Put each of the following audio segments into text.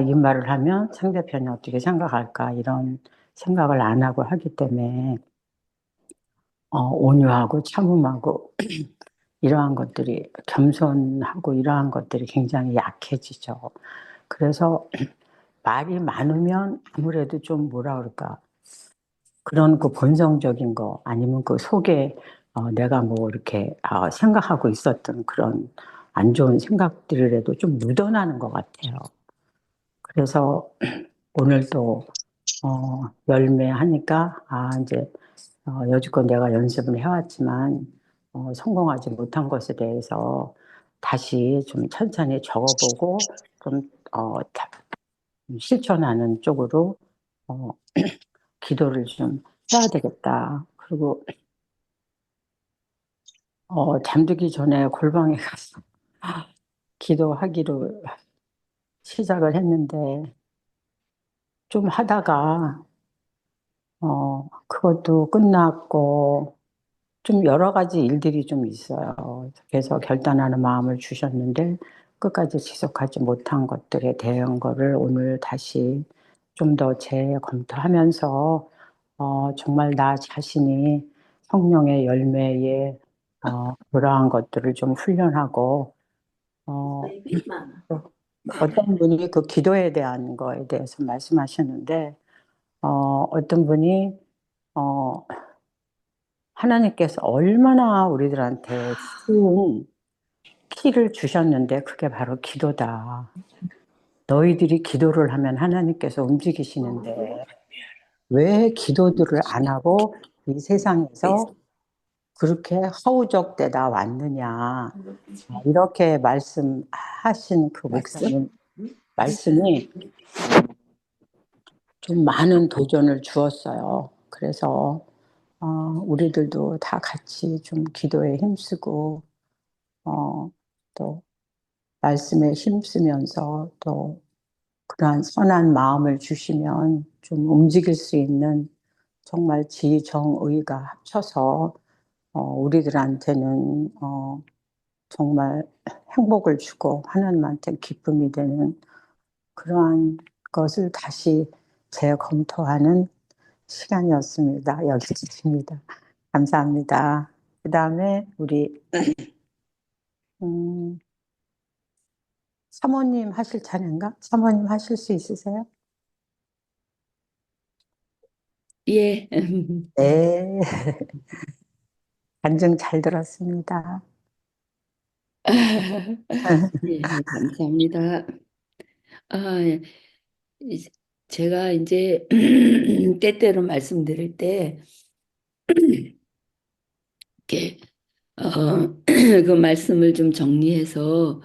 이 말을 하면 상대편이 어떻게 생각할까 이런 생각을 안 하고 하기 때문에 온유하고 참음하고 이러한 것들이 겸손하고 이러한 것들이 굉장히 약해지죠. 그래서 말이 많으면 아무래도 좀 뭐라 그럴까 그런 그 본성적인 거 아니면 그 속에 내가 뭐 이렇게 생각하고 있었던 그런 안 좋은 생각들이라도 좀 묻어나는 것 같아요. 그래서 오늘도 열매하니까 이제 여지껏 내가 연습을 해왔지만 성공하지 못한 것에 대해서 다시 좀 천천히 적어보고 좀 실천하는 쪽으로 어, 기도를 좀 해야 되겠다. 그리고 잠들기 전에 골방에 가서 기도하기로 시작을 했는데 좀 하다가 그것도 끝났고 좀 여러 가지 일들이 좀 있어요. 그래서 결단하는 마음을 주셨는데 끝까지 지속하지 못한 것들에 대한 거를 오늘 다시 좀 더 재검토하면서 정말 나 자신이 성령의 열매에 그러한 것들을 좀 훈련하고 어, 또 어떤 분이 그 기도에 대한 거에 대해서 말씀하셨는데 어떤 분이 어, 하나님께서 얼마나 우리들한테 쉬운 키를 주셨는데 그게 바로 기도다. 너희들이 기도를 하면 하나님께서 움직이시는데 왜 기도들을 안 하고 이 세상에서 그렇게 허우적대다 왔느냐. 이렇게 말씀하신 그 목사님 말씀이 좀 많은 도전을 주었어요. 그래서 우리들도 다 같이 좀 기도에 힘쓰고 또 말씀에 힘쓰면서 또 그러한 선한 마음을 주시면 좀 움직일 수 있는 정말 지정의가 합쳐서 우리들한테는 정말 행복을 주고 하나님한테 기쁨이 되는 그러한 것을 다시 재검토하는 시간이었습니다. 여기까지입니다. 감사합니다. 그 다음에 우리 음, 사모님 하실 차례인가? 사모님 하실 수 있으세요? 예. 네, 간증 잘 들었습니다. 예, 감사합니다. 예. 제가 이제 때때로 말씀드릴 때 이렇게 그 말씀을 좀 정리해서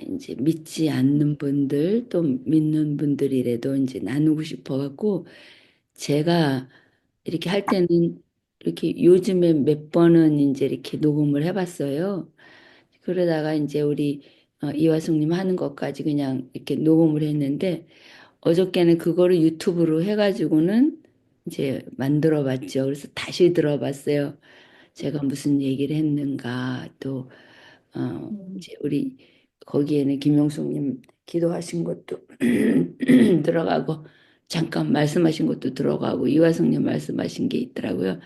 이제 믿지 않는 분들 또 믿는 분들이라도 이제 나누고 싶어 갖고 제가 이렇게 할 때는 이렇게 요즘에 몇 번은 이제 이렇게 녹음을 해봤어요. 그러다가 이제 우리 이화숙님 하는 것까지 그냥 이렇게 녹음을 했는데 어저께는 그거를 유튜브로 해가지고는 이제 만들어 봤죠. 그래서 다시 들어봤어요. 제가 무슨 얘기를 했는가 또 이제 우리 거기에는 김영숙님 기도하신 것도 들어가고 잠깐 말씀하신 것도 들어가고 이화성님 말씀하신 게 있더라고요.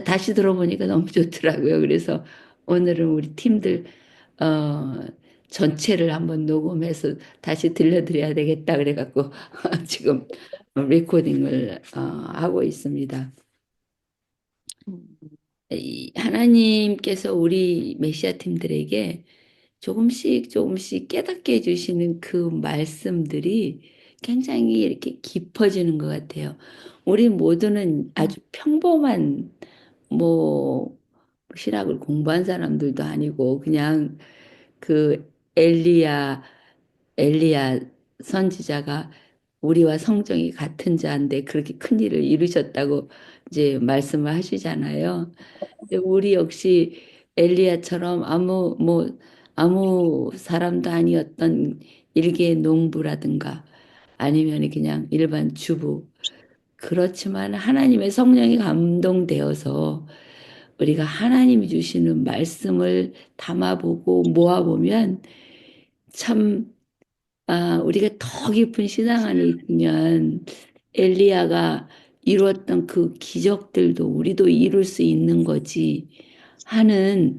다시 들어보니까 너무 좋더라고요. 그래서 오늘은 우리 팀들 어, 전체를 한번 녹음해서 다시 들려드려야 되겠다 그래갖고 지금 레코딩을 하고 있습니다. 하나님께서 우리 메시아 팀들에게 조금씩 조금씩 깨닫게 해주시는 그 말씀들이 굉장히 이렇게 깊어지는 것 같아요. 우리 모두는 아주 평범한 뭐 신학을 공부한 사람들도 아니고 그냥 그 엘리야 선지자가 우리와 성정이 같은 자인데 그렇게 큰 일을 이루셨다고 이제 말씀을 하시잖아요. 근데 우리 역시 엘리야처럼 아무 사람도 아니었던 일개 농부라든가 아니면 그냥 일반 주부 그렇지만 하나님의 성령이 감동되어서 우리가 하나님이 주시는 말씀을 담아보고 모아보면 참 우리가 더 깊은 신앙 안에 있으면 엘리야가 이루었던 그 기적들도 우리도 이룰 수 있는 거지 하는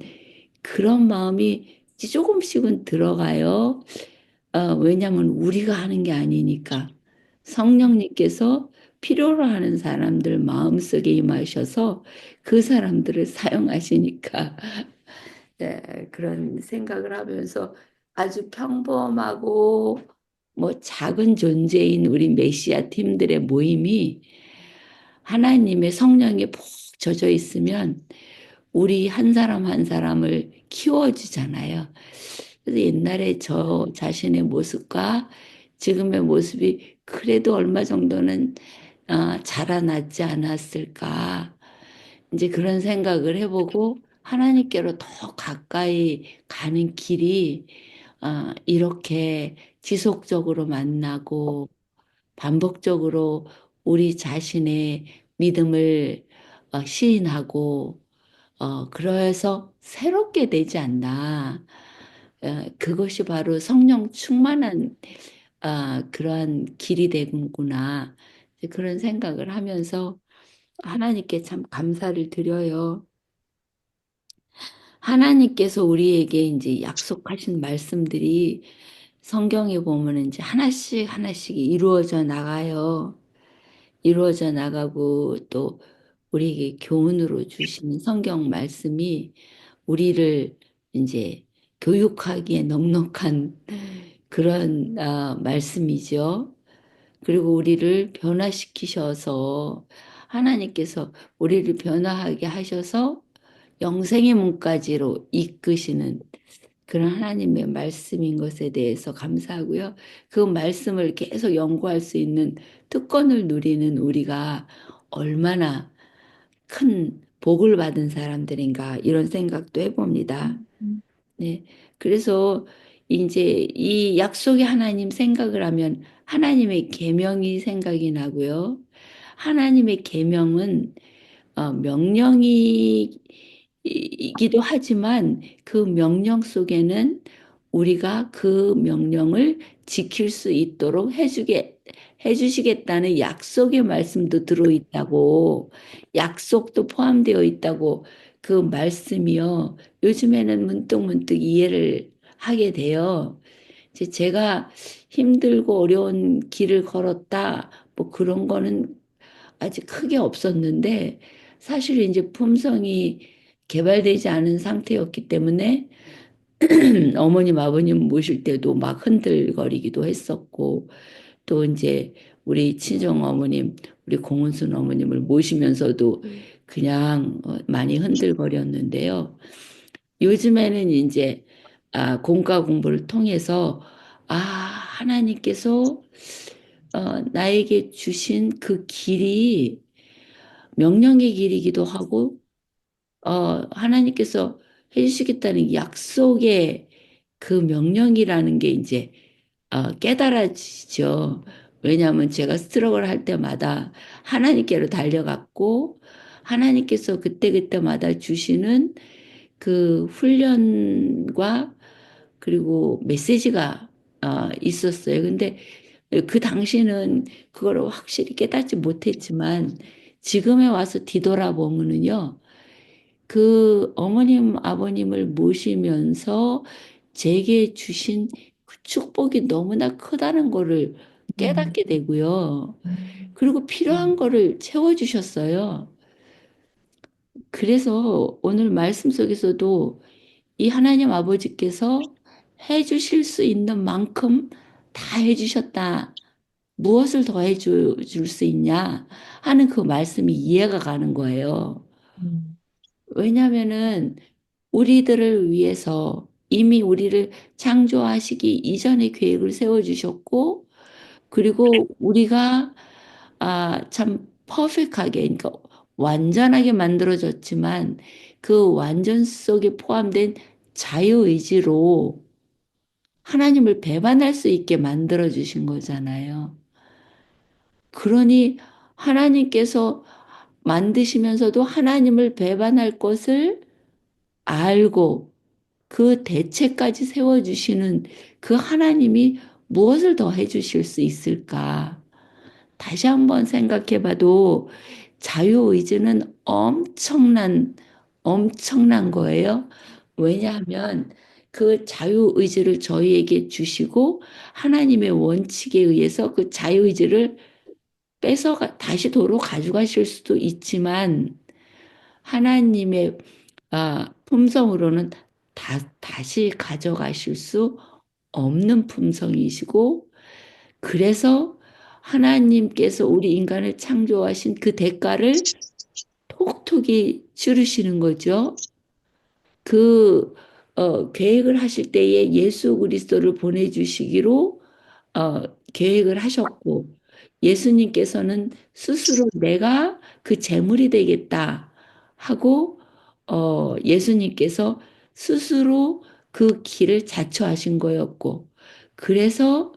그런 마음이 이제 조금씩은 들어가요. 왜냐하면 우리가 하는 게 아니니까 성령님께서 필요로 하는 사람들 마음속에 임하셔서 그 사람들을 사용하시니까 네, 그런 생각을 하면서 아주 평범하고 뭐 작은 존재인 우리 메시아 팀들의 모임이 하나님의 성령에 푹 젖어 있으면 우리 한 사람 한 사람을 키워주잖아요. 그래서 옛날에 저 자신의 모습과 지금의 모습이 그래도 얼마 정도는 자라났지 않았을까. 이제 그런 생각을 해보고 하나님께로 더 가까이 가는 길이 이렇게 지속적으로 만나고 반복적으로 우리 자신의 믿음을 시인하고 그래서 새롭게 되지 않나. 그것이 바로 성령 충만한 그러한 길이 되는구나. 이제 그런 생각을 하면서 하나님께 참 감사를 드려요. 하나님께서 우리에게 이제 약속하신 말씀들이 성경에 보면 이제 하나씩 하나씩 이루어져 나가요. 이루어져 나가고 또 우리에게 교훈으로 주시는 성경 말씀이 우리를 이제 교육하기에 넉넉한 그런 말씀이죠. 그리고 우리를 변화시키셔서 하나님께서 우리를 변화하게 하셔서 영생의 문까지로 이끄시는 그런 하나님의 말씀인 것에 대해서 감사하고요. 그 말씀을 계속 연구할 수 있는 특권을 누리는 우리가 얼마나 큰 복을 받은 사람들인가 이런 생각도 해봅니다. 네. 그래서 이제 이 약속의 하나님 생각을 하면 하나님의 계명이 생각이 나고요. 하나님의 계명은 명령이기도 하지만 그 명령 속에는 우리가 그 명령을 지킬 수 있도록 해주시겠다는 약속의 말씀도 들어있다고, 약속도 포함되어 있다고 그 말씀이요. 요즘에는 문득문득 이해를 하게 돼요. 이제 제가 힘들고 어려운 길을 걸었다, 뭐 그런 거는 아직 크게 없었는데 사실 이제 품성이 개발되지 않은 상태였기 때문에 어머님 아버님 모실 때도 막 흔들거리기도 했었고 또 이제 우리 친정 어머님 우리 공은순 어머님을 모시면서도 그냥 많이 흔들거렸는데요. 요즘에는 이제 공과 공부를 통해서 하나님께서 나에게 주신 그 길이 명령의 길이기도 하고, 하나님께서 해주시겠다는 약속의 그 명령이라는 게 이제 깨달아지죠. 왜냐하면 제가 스트럭을 할 때마다 하나님께로 달려갔고, 하나님께서 그때그때마다 주시는 그 훈련과 그리고 메시지가 있었어요. 근데 그 당시는 그걸 확실히 깨닫지 못했지만 지금에 와서 뒤돌아보면은요, 그 어머님, 아버님을 모시면서 제게 주신 그 축복이 너무나 크다는 거를 깨닫게 되고요. 그리고 필요한 거를 채워주셨어요. 그래서 오늘 말씀 속에서도 이 하나님 아버지께서 해주실 수 있는 만큼 다 해주셨다. 무엇을 더 해줄 수 있냐 하는 그 말씀이 이해가 가는 거예요. 왜냐하면은 우리들을 위해서 이미 우리를 창조하시기 이전에 계획을 세워주셨고, 그리고 우리가 참 퍼펙트하게, 그러니까 완전하게 만들어졌지만 그 완전 속에 포함된 자유의지로 하나님을 배반할 수 있게 만들어 주신 거잖아요. 그러니 하나님께서 만드시면서도 하나님을 배반할 것을 알고 그 대책까지 세워주시는 그 하나님이 무엇을 더 해주실 수 있을까? 다시 한번 생각해 봐도 자유의지는 엄청난 거예요. 왜냐하면 그 자유의지를 저희에게 주시고 하나님의 원칙에 의해서 그 자유의지를 다시 도로 가져가실 수도 있지만 하나님의 품성으로는 다시 가져가실 수 없는 품성이시고 그래서 하나님께서 우리 인간을 창조하신 그 대가를 톡톡히 치르시는 거죠. 그 계획을 하실 때에 예수 그리스도를 보내주시기로 어, 계획을 하셨고 예수님께서는 스스로 내가 그 제물이 되겠다 하고 예수님께서 스스로 그 길을 자처하신 거였고 그래서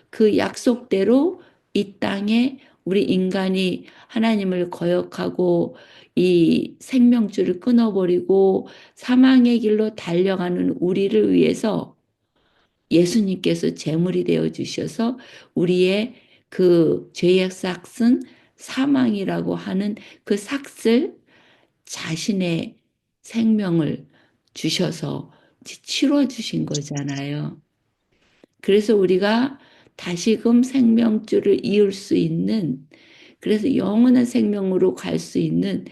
그 약속대로 이 땅에 우리 인간이 하나님을 거역하고 이 생명줄을 끊어버리고 사망의 길로 달려가는 우리를 위해서 예수님께서 제물이 되어 주셔서 우리의 그 죄의 삭은 사망이라고 하는 그 삭을 자신의 생명을 주셔서 치러 주신 거잖아요. 그래서 우리가 다시금 생명줄을 이을 수 있는 그래서 영원한 생명으로 갈 수 있는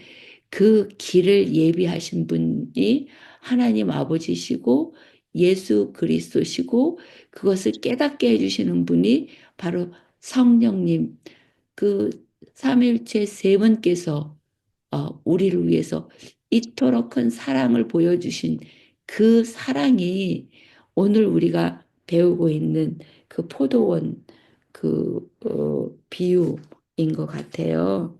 그 길을 예비하신 분이 하나님 아버지시고 예수 그리스도시고 그것을 깨닫게 해주시는 분이 바로 성령님 그 삼일체 세 분께서 우리를 위해서 이토록 큰 사랑을 보여주신 그 사랑이 오늘 우리가 배우고 있는 그 포도원 그 비유인 것 같아요.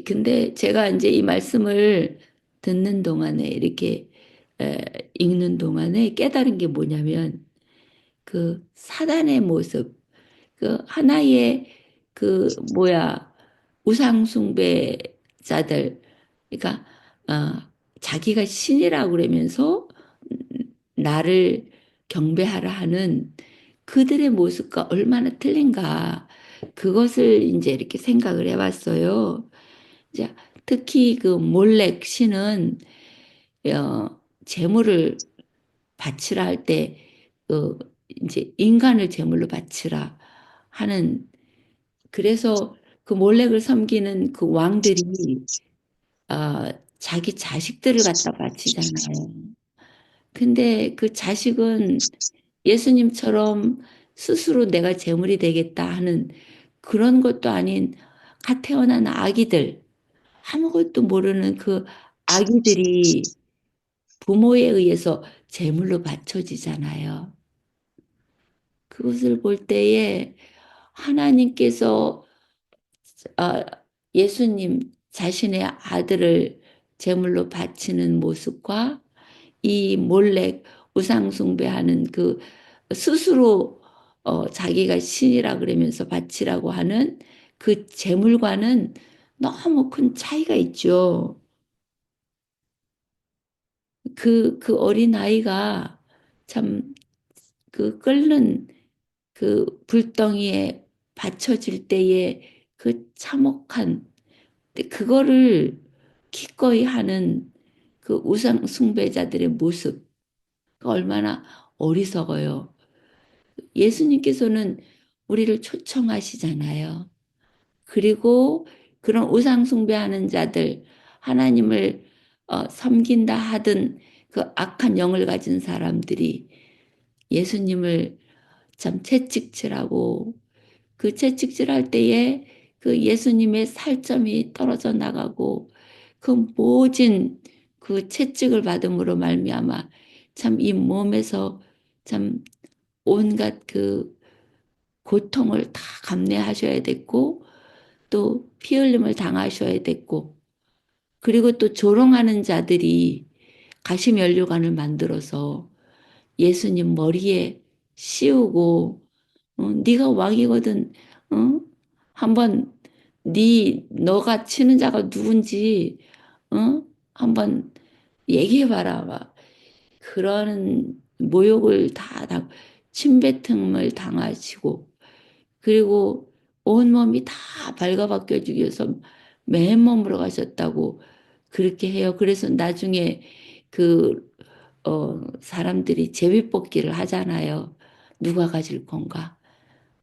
근데 제가 이제 이 말씀을 듣는 동안에 이렇게 에, 읽는 동안에 깨달은 게 뭐냐면 그 사단의 모습, 그 하나의 그 뭐야 우상 숭배자들, 그러니까 자기가 신이라고 그러면서 나를 경배하라 하는 그들의 모습과 얼마나 틀린가 그것을 이제 이렇게 생각을 해봤어요. 이제 특히 그 몰렉 신은 제물을 바치라 할 때 이제 인간을 제물로 바치라 하는 그래서 그 몰렉을 섬기는 그 왕들이 자기 자식들을 갖다 바치잖아요. 근데 그 자식은 예수님처럼 스스로 내가 제물이 되겠다 하는 그런 것도 아닌 갓 태어난 아기들 아무것도 모르는 그 아기들이 부모에 의해서 제물로 바쳐지잖아요. 그것을 볼 때에 하나님께서 아, 예수님 자신의 아들을 제물로 바치는 모습과 이 몰래 우상 숭배하는 그 스스로 자기가 신이라 그러면서 바치라고 하는 그 제물과는 너무 큰 차이가 있죠. 그 어린 아이가 참 그 끓는 그 불덩이에 받쳐질 때의 그 참혹한 근데 그거를 기꺼이 하는 그 우상 숭배자들의 모습 얼마나 어리석어요. 예수님께서는 우리를 초청하시잖아요. 그리고 그런 우상 숭배하는 자들 하나님을 섬긴다 하던 그 악한 영을 가진 사람들이 예수님을 참 채찍질하고 그 채찍질할 때에 그 예수님의 살점이 떨어져 나가고 그 모진 그 채찍을 받음으로 말미암아 참 이 몸에서 참 온갖 그 고통을 다 감내하셔야 됐고 또 피 흘림을 당하셔야 됐고 그리고 또 조롱하는 자들이 가시면류관을 만들어서 예수님 머리에 씌우고 네가 왕이거든. 어? 한번 너가 치는 자가 누군지 한번 얘기해봐라. 막 그런 모욕을 침뱉음을 당하시고, 그리고 온몸이 다 발가벗겨지기 위해서 맨몸으로 가셨다고 그렇게 해요. 그래서 나중에 그 사람들이 제비뽑기를 하잖아요. 누가 가질 건가?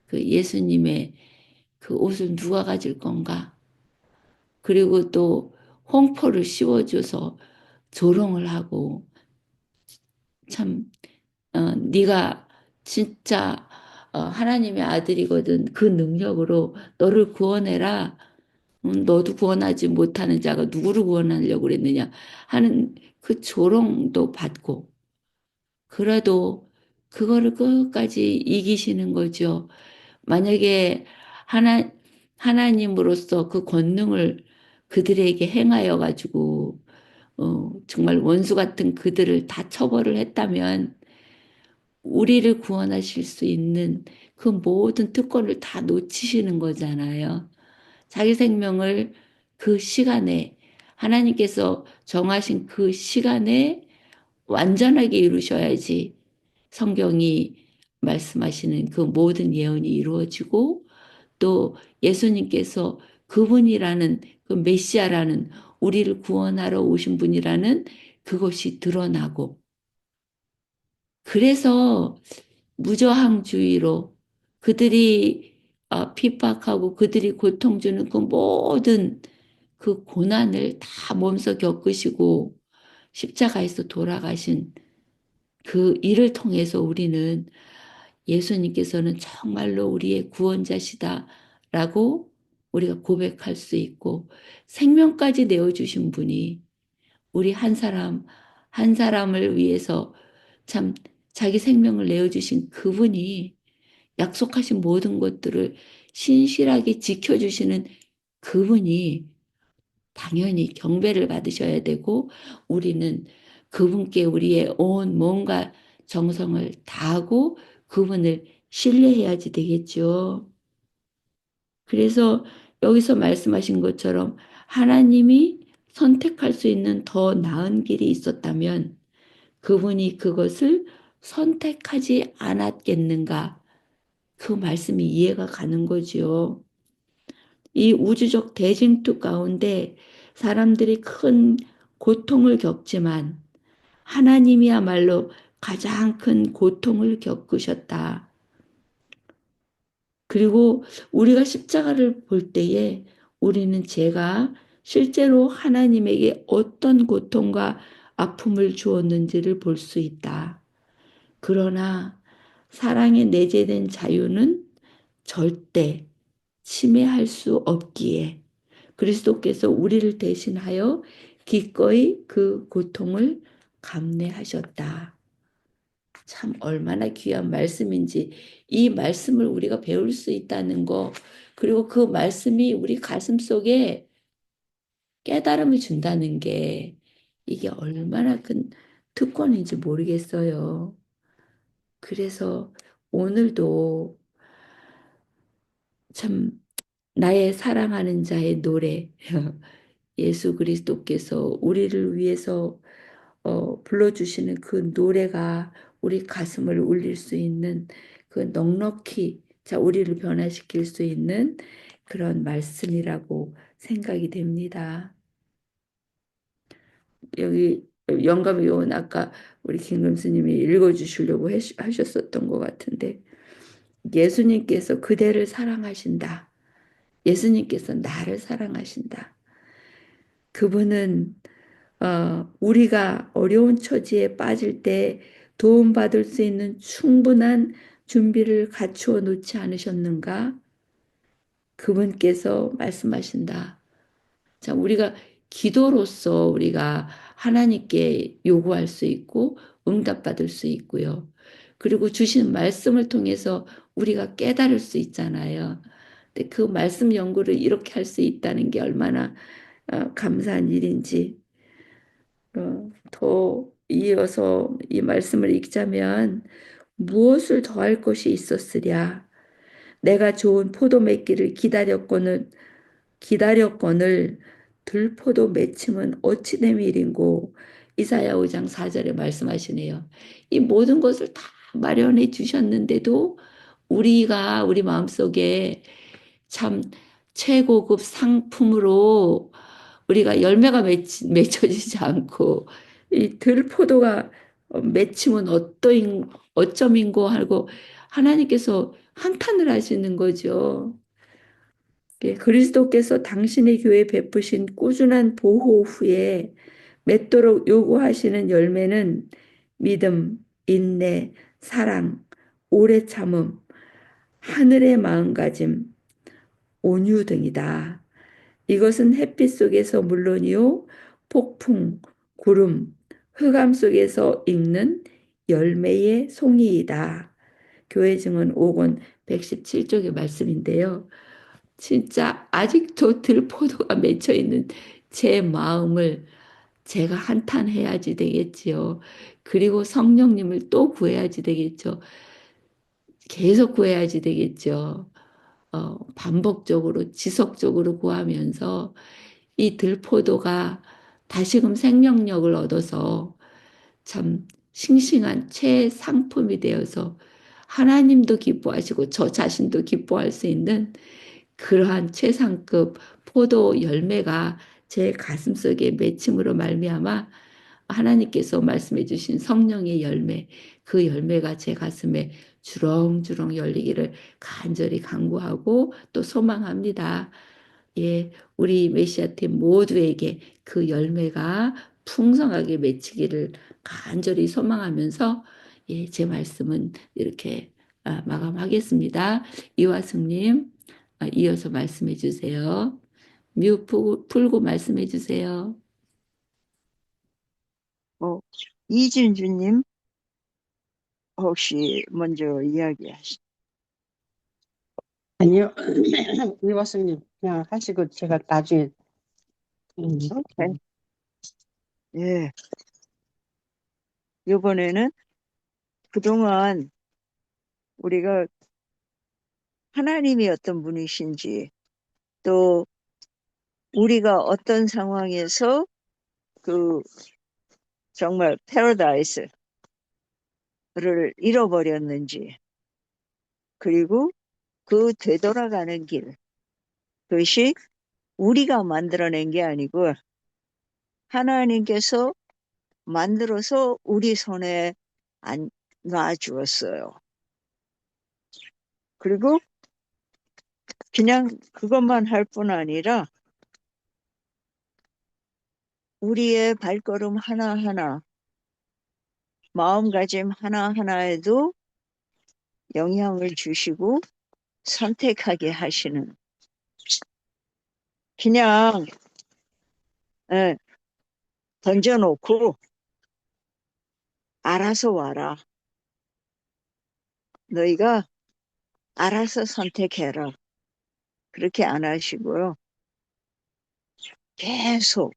그 예수님의 그 옷을 누가 가질 건가? 그리고 또 홍포를 씌워줘서 조롱을 하고, 참 네가 진짜 하나님의 아들이거든. 그 능력으로 너를 구원해라. 너도 구원하지 못하는 자가 누구를 구원하려고 그랬느냐 하는 그 조롱도 받고, 그래도 그거를 끝까지 이기시는 거죠. 만약에 하나, 하나님으로서 그 권능을 그들에게 행하여 가지고 정말 원수 같은 그들을 다 처벌을 했다면 우리를 구원하실 수 있는 그 모든 특권을 다 놓치시는 거잖아요. 자기 생명을 그 시간에, 하나님께서 정하신 그 시간에 완전하게 이루셔야지 성경이 말씀하시는 그 모든 예언이 이루어지고, 또 예수님께서 그분이라는, 그 메시아라는, 우리를 구원하러 오신 분이라는 그것이 드러나고, 그래서 무저항주의로 그들이 핍박하고 그들이 고통 주는 그 모든 그 고난을 다 몸소 겪으시고 십자가에서 돌아가신 그 일을 통해서 우리는 예수님께서는 정말로 우리의 구원자시다라고 우리가 고백할 수 있고, 생명까지 내어주신 분이 우리 한 사람 한 사람을 위해서 참 자기 생명을 내어주신 그분이 약속하신 모든 것들을 신실하게 지켜주시는 그분이 당연히 경배를 받으셔야 되고, 우리는 그분께 우리의 온 몸과 정성을 다하고 그분을 신뢰해야지 되겠죠. 그래서 여기서 말씀하신 것처럼 하나님이 선택할 수 있는 더 나은 길이 있었다면 그분이 그것을 선택하지 않았겠는가? 그 말씀이 이해가 가는 거지요. 이 우주적 대쟁투 가운데 사람들이 큰 고통을 겪지만 하나님이야말로 가장 큰 고통을 겪으셨다. 그리고 우리가 십자가를 볼 때에 우리는 제가 실제로 하나님에게 어떤 고통과 아픔을 주었는지를 볼 수 있다. 그러나 사랑에 내재된 자유는 절대 침해할 수 없기에 그리스도께서 우리를 대신하여 기꺼이 그 고통을 감내하셨다. 참 얼마나 귀한 말씀인지, 이 말씀을 우리가 배울 수 있다는 거, 그리고 그 말씀이 우리 가슴 속에 깨달음을 준다는 게 이게 얼마나 큰 특권인지 모르겠어요. 그래서 오늘도 참 나의 사랑하는 자의 노래, 예수 그리스도께서 우리를 위해서 불러주시는 그 노래가 우리 가슴을 울릴 수 있는, 그 넉넉히 우리를 변화시킬 수 있는 그런 말씀이라고 생각이 됩니다. 여기 영감의 요원 아까 우리 김금수님이 읽어주시려고 하셨었던 것 같은데, 예수님께서 그대를 사랑하신다. 예수님께서 나를 사랑하신다. 그분은 우리가 어려운 처지에 빠질 때 도움받을 수 있는 충분한 준비를 갖추어 놓지 않으셨는가? 그분께서 말씀하신다. 자, 우리가 기도로서 우리가 하나님께 요구할 수 있고 응답받을 수 있고요. 그리고 주신 말씀을 통해서 우리가 깨달을 수 있잖아요. 근데 그 말씀 연구를 이렇게 할 수 있다는 게 얼마나 감사한 일인지. 더 이어서 이 말씀을 읽자면, 무엇을 더할 것이 있었으랴. 내가 좋은 포도 맺기를 기다렸거늘 들포도 맺힘은 어찌 됨일인고. 이사야 5장 4절에 말씀하시네요. 이 모든 것을 다 마련해 주셨는데도 우리가 우리 마음속에 참 최고급 상품으로 우리가 열매가 맺혀지지 않고 이 들포도가 맺히면 어쩌인고 하고 하나님께서 한탄을 하시는 거죠. 예, 그리스도께서 당신의 교회에 베푸신 꾸준한 보호 후에 맺도록 요구하시는 열매는 믿음, 인내, 사랑, 오래 참음, 하늘의 마음가짐, 온유 등이다. 이것은 햇빛 속에서 물론이요, 폭풍, 구름, 흑암 속에서 익는 열매의 송이이다. 교회 증언 5권 117쪽의 말씀인데요. 진짜 아직도 들포도가 맺혀 있는 제 마음을 제가 한탄해야지 되겠지요. 그리고 성령님을 또 구해야지 되겠죠. 계속 구해야지 되겠죠. 반복적으로, 지속적으로 구하면서 이 들포도가 다시금 생명력을 얻어서 참 싱싱한 최상품이 되어서 하나님도 기뻐하시고 저 자신도 기뻐할 수 있는 그러한 최상급 포도 열매가 제 가슴속에 맺힘으로 말미암아 하나님께서 말씀해 주신 성령의 열매, 그 열매가 제 가슴에 주렁주렁 열리기를 간절히 간구하고 또 소망합니다. 예, 우리 메시아팀 모두에게 그 열매가 풍성하게 맺히기를 간절히 소망하면서 예, 제 말씀은 이렇게 마감하겠습니다. 이화승님, 이어서 말씀해 주세요. 뮤 풀고 말씀해 주세요. 뭐, 이진주님, 혹시 먼저 이야기하시죠. 아니요, 이화수님 그냥 하시고 제가 나중에 오케이. 예, 이번에는 그동안 우리가 하나님이 어떤 분이신지, 또 우리가 어떤 상황에서 그 정말 패러다이스를 잃어버렸는지, 그리고 그 되돌아가는 길, 그것이 우리가 만들어낸 게 아니고 하나님께서 만들어서 우리 손에 놔주었어요. 그리고 그냥 그것만 할 뿐 아니라 우리의 발걸음 하나하나, 마음가짐 하나하나에도 영향을 주시고 선택하게 하시는, 그냥 예, 던져놓고 알아서 와라. 너희가 알아서 선택해라. 그렇게 안 하시고요. 계속.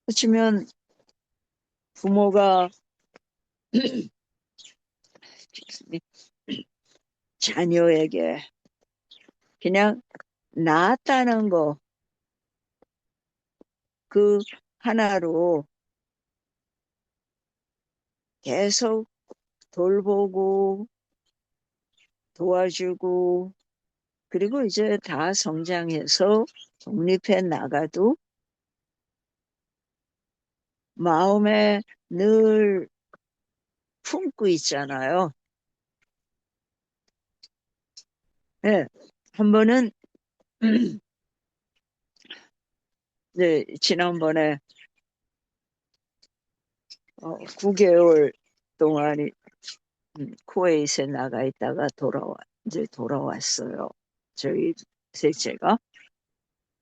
그렇지만 부모가 자녀에게 그냥 낳았다는 거, 그 하나로 계속 돌보고 도와주고, 그리고 이제 다 성장해서 독립해 나가도 마음에 늘 품고 있잖아요. 네, 한 번은 네, 지난번에 9개월 동안 쿠웨이트에 나가 있다가 이제 돌아왔어요. 저희 셋째가.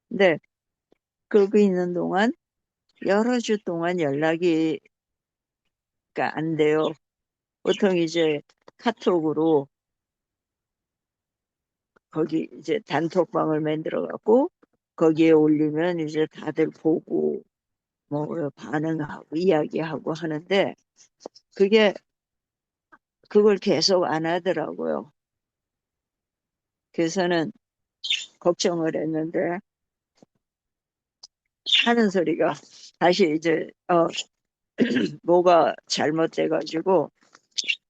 근데 거기 있는 동안 여러 주 동안 연락이 안 돼요. 보통 이제 카톡으로 거기 이제 단톡방을 만들어 갖고 거기에 올리면 이제 다들 보고 뭐 반응하고 이야기하고 하는데 그걸 계속 안 하더라고요. 그래서는 걱정을 했는데 하는 소리가 다시 이제 뭐가 잘못돼가지고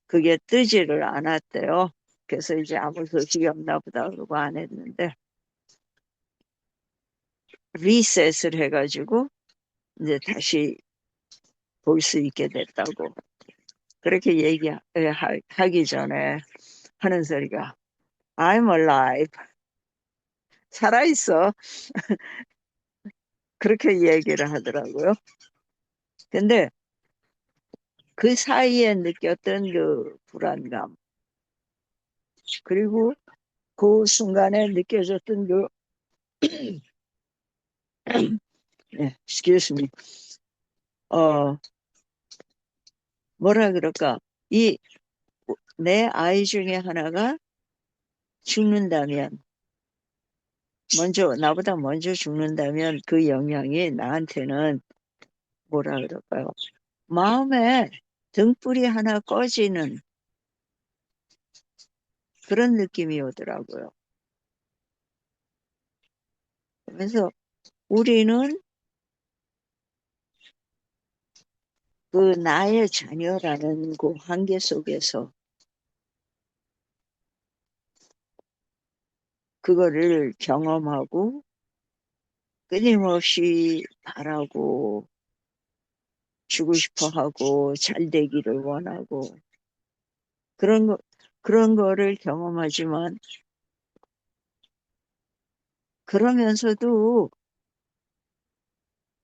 그게 뜨지를 않았대요. 그래서 이제 아무 소식이 없나 보다 그러고 안 했는데 리셋을 해가지고 이제 다시 볼 수 있게 됐다고 그렇게 얘기하기 전에 하는 소리가 I'm alive. 살아있어. 그렇게 얘기를 하더라고요. 근데 그 사이에 느꼈던 그 불안감 그리고 그 순간에 느껴졌던 그 excuse me. 뭐라 그럴까? 내 아이 중에 하나가 죽는다면 나보다 먼저 죽는다면 그 영향이 나한테는 뭐라 그럴까요? 마음에 등불이 하나 꺼지는 그런 느낌이 오더라고요. 그래서 우리는 그 나의 자녀라는 그 한계 속에서 그거를 경험하고 끊임없이 바라고 주고 싶어 하고 잘 되기를 원하고 그런 거를 경험하지만 그러면서도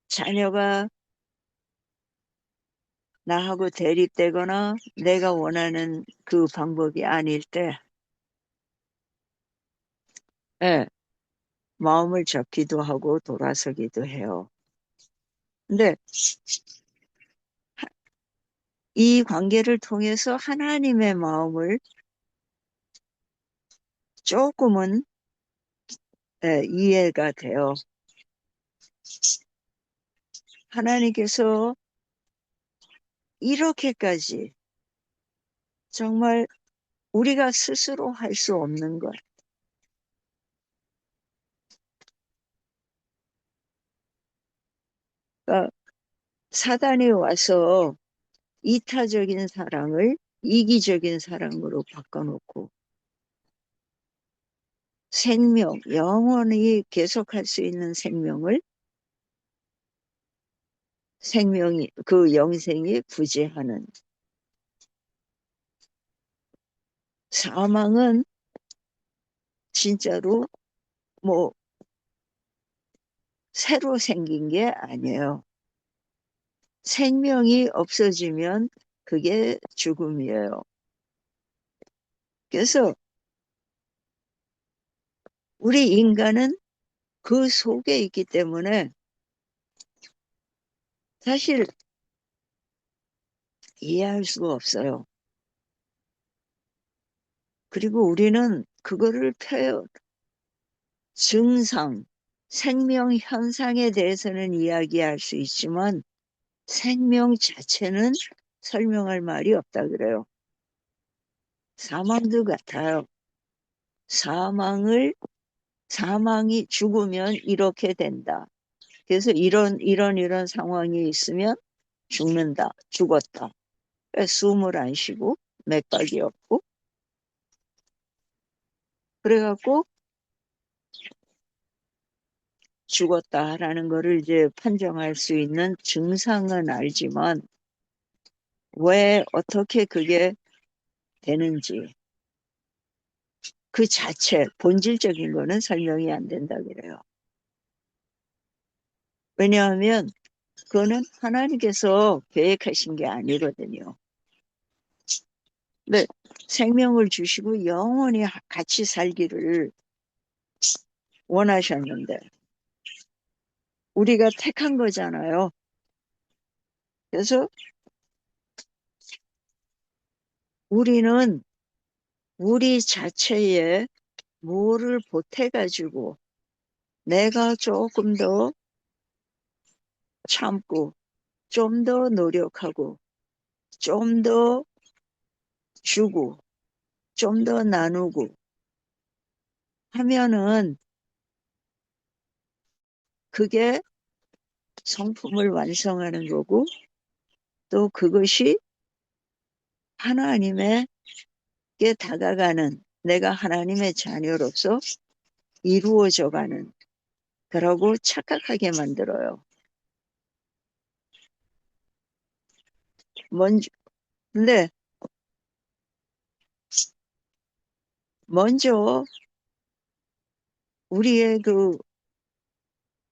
자녀가 나하고 대립되거나 내가 원하는 그 방법이 아닐 때, 예, 마음을 접기도 하고 돌아서기도 해요. 근데 이 관계를 통해서 하나님의 마음을 조금은 이해가 돼요. 하나님께서 이렇게까지 정말 우리가 스스로 할 수 없는 것. 그러니까 사단이 와서 이타적인 사랑을 이기적인 사랑으로 바꿔놓고 영원히 계속할 수 있는 그 영생이 부재하는 사망은 진짜로 뭐 새로 생긴 게 아니에요. 생명이 없어지면 그게 죽음이에요. 그래서 우리 인간은 그 속에 있기 때문에 사실 이해할 수가 없어요. 그리고 우리는 그거를 증상, 생명 현상에 대해서는 이야기할 수 있지만 생명 자체는 설명할 말이 없다 그래요. 사망도 같아요. 사망이 죽으면 이렇게 된다. 그래서 이런 상황이 있으면 죽었다. 숨을 안 쉬고 맥박이 없고 그래갖고 죽었다라는 거를 이제 판정할 수 있는 증상은 알지만 왜 어떻게 그게 되는지 그 자체 본질적인 거는 설명이 안 된다 그래요. 왜냐하면 그거는 하나님께서 계획하신 게 아니거든요. 네, 생명을 주시고 영원히 같이 살기를 원하셨는데 우리가 택한 거잖아요. 그래서 우리는 우리 자체에 뭐를 보태가지고 내가 조금 더 참고 좀 더 노력하고 좀 더 주고 좀 더 나누고 하면은 그게 성품을 완성하는 거고, 또 그것이 하나님에게 다가가는, 내가 하나님의 자녀로서 이루어져 가는, 그러고 착각하게 만들어요. 근데 먼저 우리의 그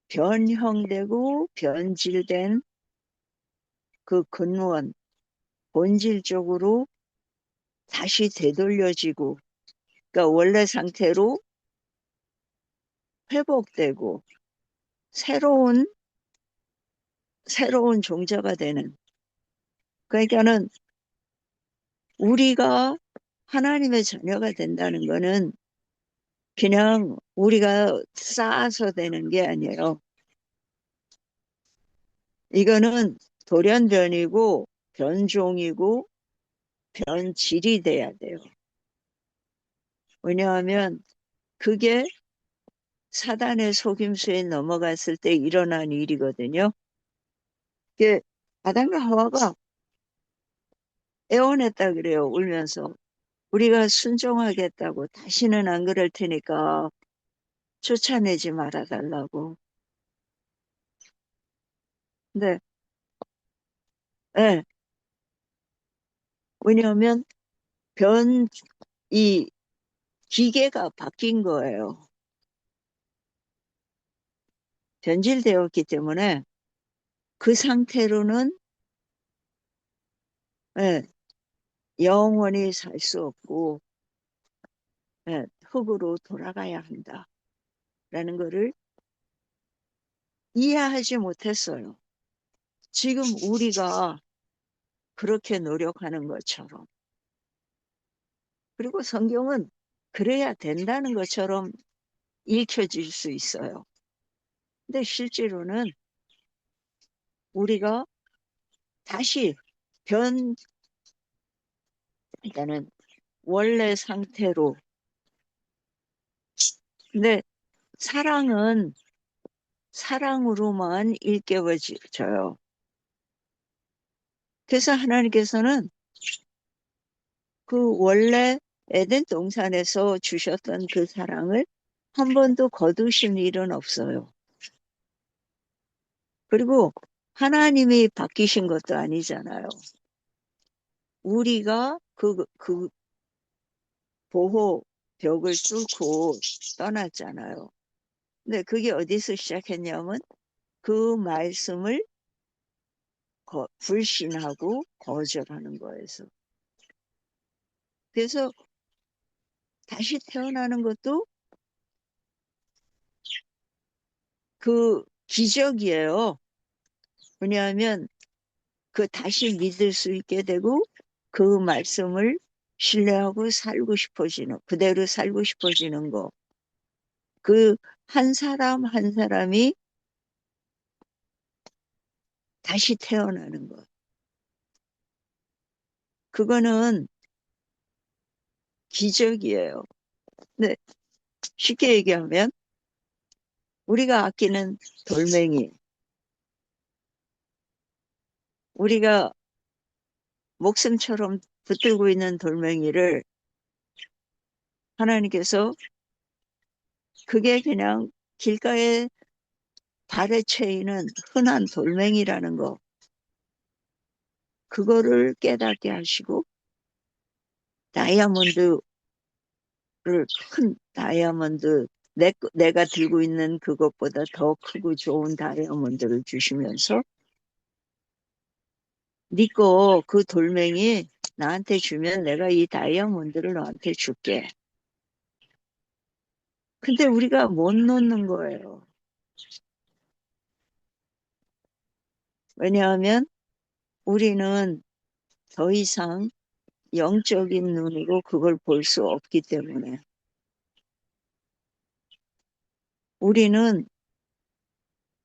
변형되고 변질된 그 근원, 본질적으로 다시 되돌려지고, 그러니까 원래 상태로 회복되고 새로운 종자가 되는. 그러니까는 우리가 하나님의 자녀가 된다는 거는 그냥 우리가 쌓아서 되는 게 아니에요. 이거는 돌연변이고 변종이고 변질이 돼야 돼요. 왜냐하면 그게 사단의 속임수에 넘어갔을 때 일어난 일이거든요. 그게 아담과 하와가 애원했다 그래요. 울면서. 우리가 순종하겠다고, 다시는 안 그럴 테니까 쫓아내지 말아달라고. 근데 예, 왜냐하면 이 기계가 바뀐 거예요. 변질되었기 때문에 그 상태로는 예, 영원히 살 수 없고 예, 흙으로 돌아가야 한다라는 거를 이해하지 못했어요. 지금 우리가 그렇게 노력하는 것처럼. 그리고 성경은 그래야 된다는 것처럼 읽혀질 수 있어요. 근데 실제로는 우리가 다시 일단은 원래 상태로. 근데 사랑은 사랑으로만 일깨워져요. 그래서 하나님께서는 그 원래 에덴 동산에서 주셨던 그 사랑을 한 번도 거두신 일은 없어요. 그리고 하나님이 바뀌신 것도 아니잖아요. 우리가 그 보호벽을 뚫고 떠났잖아요. 근데 그게 어디서 시작했냐면 그 말씀을 불신하고 거절하는 거에서. 그래서 다시 태어나는 것도 그 기적이에요. 왜냐하면 그 다시 믿을 수 있게 되고 그 말씀을 신뢰하고 살고 싶어지는, 그대로 살고 싶어지는 거. 그 한 사람 한 사람이 다시 태어나는 것. 그거는 기적이에요. 근데 쉽게 얘기하면 우리가 아끼는 돌멩이, 우리가 목숨처럼 붙들고 있는 돌멩이를 하나님께서 그게 그냥 길가에 발에 채이는 흔한 돌멩이라는 거, 그거를 깨닫게 하시고 다이아몬드를, 큰 다이아몬드, 내가 들고 있는 그것보다 더 크고 좋은 다이아몬드를 주시면서 네 거 그 돌멩이 나한테 주면 내가 이 다이아몬드를 너한테 줄게. 근데 우리가 못 놓는 거예요. 왜냐하면 우리는 더 이상 영적인 눈으로 그걸 볼 수 없기 때문에. 우리는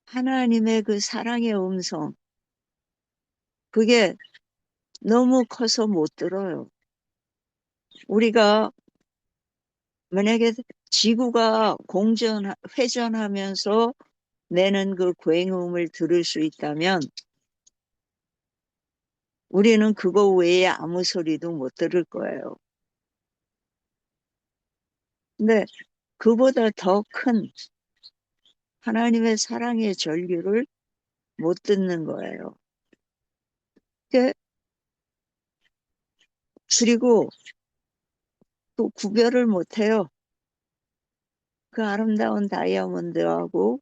하나님의 그 사랑의 음성, 그게 너무 커서 못 들어요. 우리가 만약에 지구가 회전하면서 내는 그 굉음을 들을 수 있다면 우리는 그거 외에 아무 소리도 못 들을 거예요. 근데 그보다 더 큰 하나님의 사랑의 절규를 못 듣는 거예요. 그리고 또 구별을 못 해요. 그 아름다운 다이아몬드하고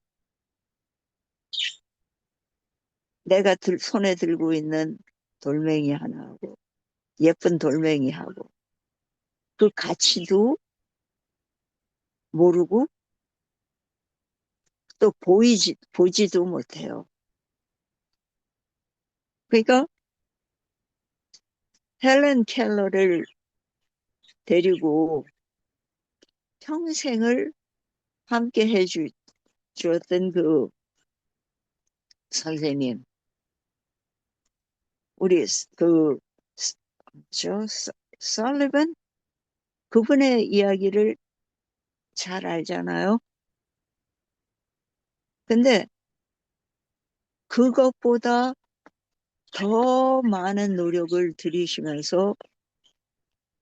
내가 손에 들고 있는 돌멩이 하나하고 예쁜 돌멩이하고 그 가치도 모르고 또 보지도 못해요. 그러니까 헬렌 켈러를 데리고 평생을 함께 주었던 그 선생님, 우리 설리번 그분의 이야기를 잘 알잖아요. 근데 그것보다 더 많은 노력을 들이시면서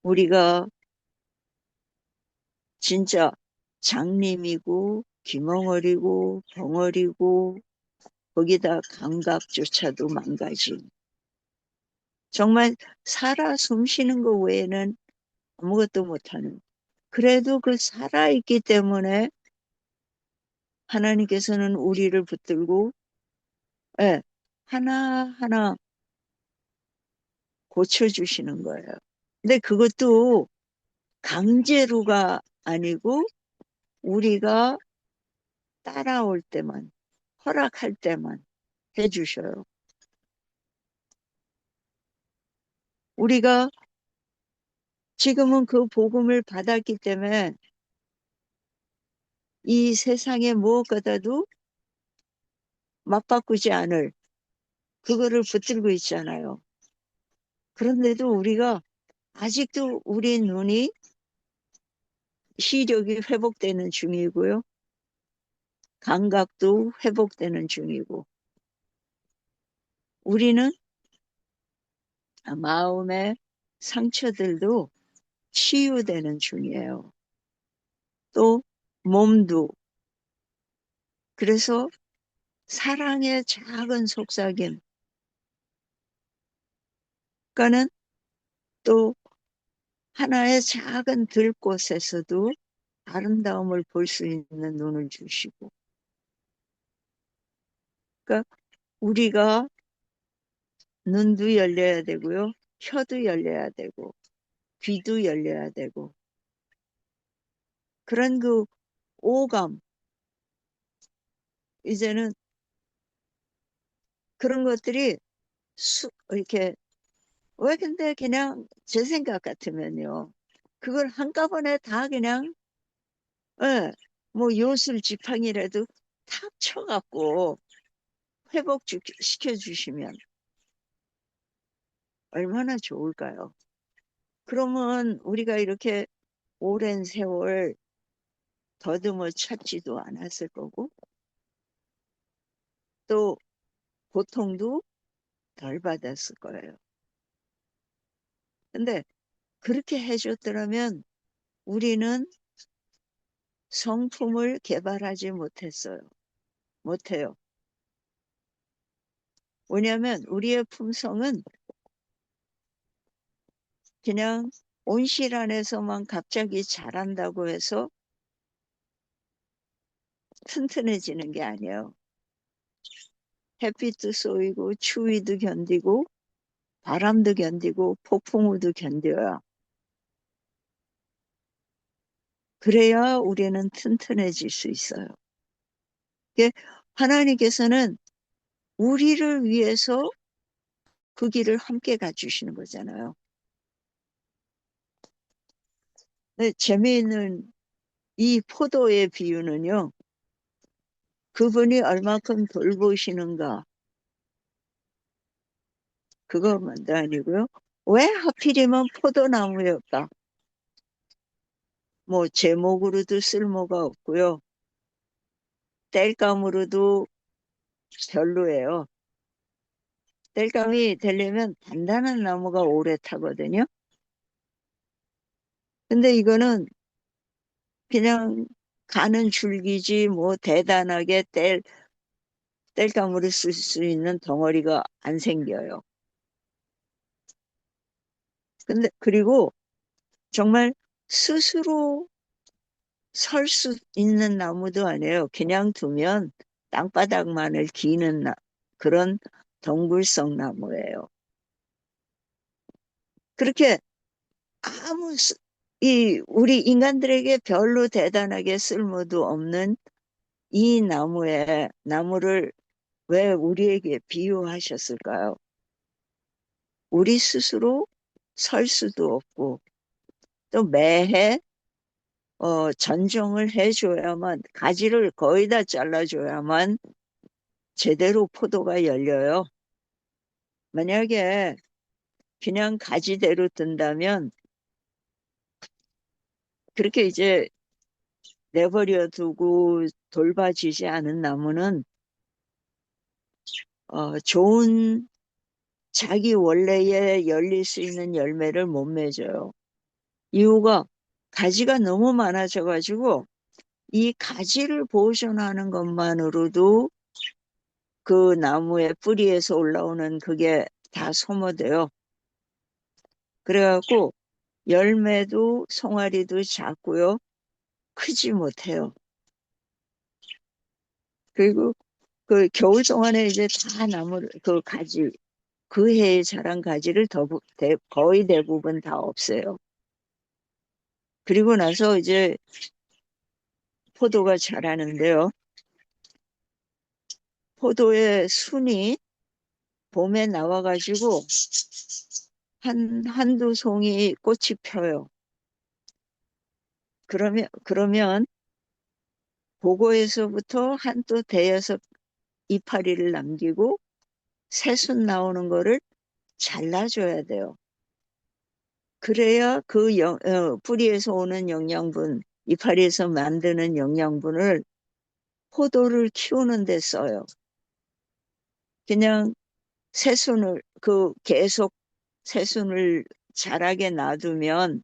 우리가 진짜 장님이고 귀멍어리고 벙어리고 거기다 감각조차도 망가진 정말 살아 숨쉬는 것 외에는 아무것도 못하는 그래도 그 살아있기 때문에 하나님께서는 우리를 붙들고 예, 하나하나 고쳐주시는 거예요. 근데 그것도 강제로가 아니고 우리가 따라올 때만, 허락할 때만 해주셔요. 우리가 지금은 그 복음을 받았기 때문에 이 세상의 무엇보다도 맞바꾸지 않을 그거를 붙들고 있잖아요. 그런데도 우리가 아직도 우리 눈이 시력이 회복되는 중이고요. 감각도 회복되는 중이고 우리는 마음의 상처들도 치유되는 중이에요. 또 몸도 그래서 사랑의 작은 속삭임 그러니까는 또 하나의 작은 들꽃에서도 아름다움을 볼 수 있는 눈을 주시고 그러니까 우리가 눈도 열려야 되고요. 혀도 열려야 되고 귀도 열려야 되고 그런 그 오감 이제는 그런 것들이 이렇게 왜 근데 그냥 제 생각 같으면요. 그걸 한꺼번에 다 그냥 예, 뭐 요술 지팡이라도 탁 쳐갖고 시켜 주시면 얼마나 좋을까요? 그러면 우리가 이렇게 오랜 세월 더듬어 찾지도 않았을 거고 또 고통도 덜 받았을 거예요. 근데 그렇게 해줬더라면 우리는 성품을 개발하지 못해요. 왜냐하면 우리의 품성은 그냥 온실 안에서만 갑자기 자란다고 해서 튼튼해지는 게 아니에요. 햇빛도 쏘이고 추위도 견디고 바람도 견디고 폭풍우도 견뎌야 그래야 우리는 튼튼해질 수 있어요. 하나님께서는 우리를 위해서 그 길을 함께 가주시는 거잖아요. 네, 재미있는 이 포도의 비유는요. 그분이 얼마큼 돌보시는가 그것만도 아니고요. 왜 하필이면 포도나무였까? 뭐 제목으로도 쓸모가 없고요. 땔감으로도 별로예요. 땔감이 되려면 단단한 나무가 오래 타거든요. 근데 이거는 그냥 가는 줄기지 뭐 대단하게 땔감으로 쓸 수 있는 덩어리가 안 생겨요. 근데 그리고 정말 스스로 설 수 있는 나무도 아니에요. 그냥 두면 땅바닥만을 기는 그런 덩굴성 나무예요. 그렇게 아무 우리 인간들에게 별로 대단하게 쓸모도 없는 이 나무를 왜 우리에게 비유하셨을까요? 우리 스스로 설 수도 없고 또 매해 전종을 해줘야만, 가지를 거의 다 잘라줘야만 제대로 포도가 열려요. 만약에 그냥 가지대로 든다면 그렇게 이제 내버려 두고 돌봐지지 않은 나무는 좋은 자기 원래에 열릴 수 있는 열매를 못 맺어요. 이유가 가지가 너무 많아져가지고 이 가지를 보존하는 것만으로도 그 나무의 뿌리에서 올라오는 그게 다 소모돼요. 그래갖고 열매도 송아리도 작고요. 크지 못해요. 그리고 그 겨울 동안에 이제 다 그 가지, 그 해에 자란 가지를 거의 대부분 다 없애요. 그리고 나서 이제 포도가 자라는데요. 포도의 순이 봄에 나와가지고 한두 송이 꽃이 펴요. 그러면 보고에서부터 한또 대여섯 이파리를 남기고 새순 나오는 거를 잘라줘야 돼요. 그래야 그 뿌리에서 오는 영양분, 이파리에서 만드는 영양분을 포도를 키우는 데 써요. 그냥 계속 새순을 자라게 놔두면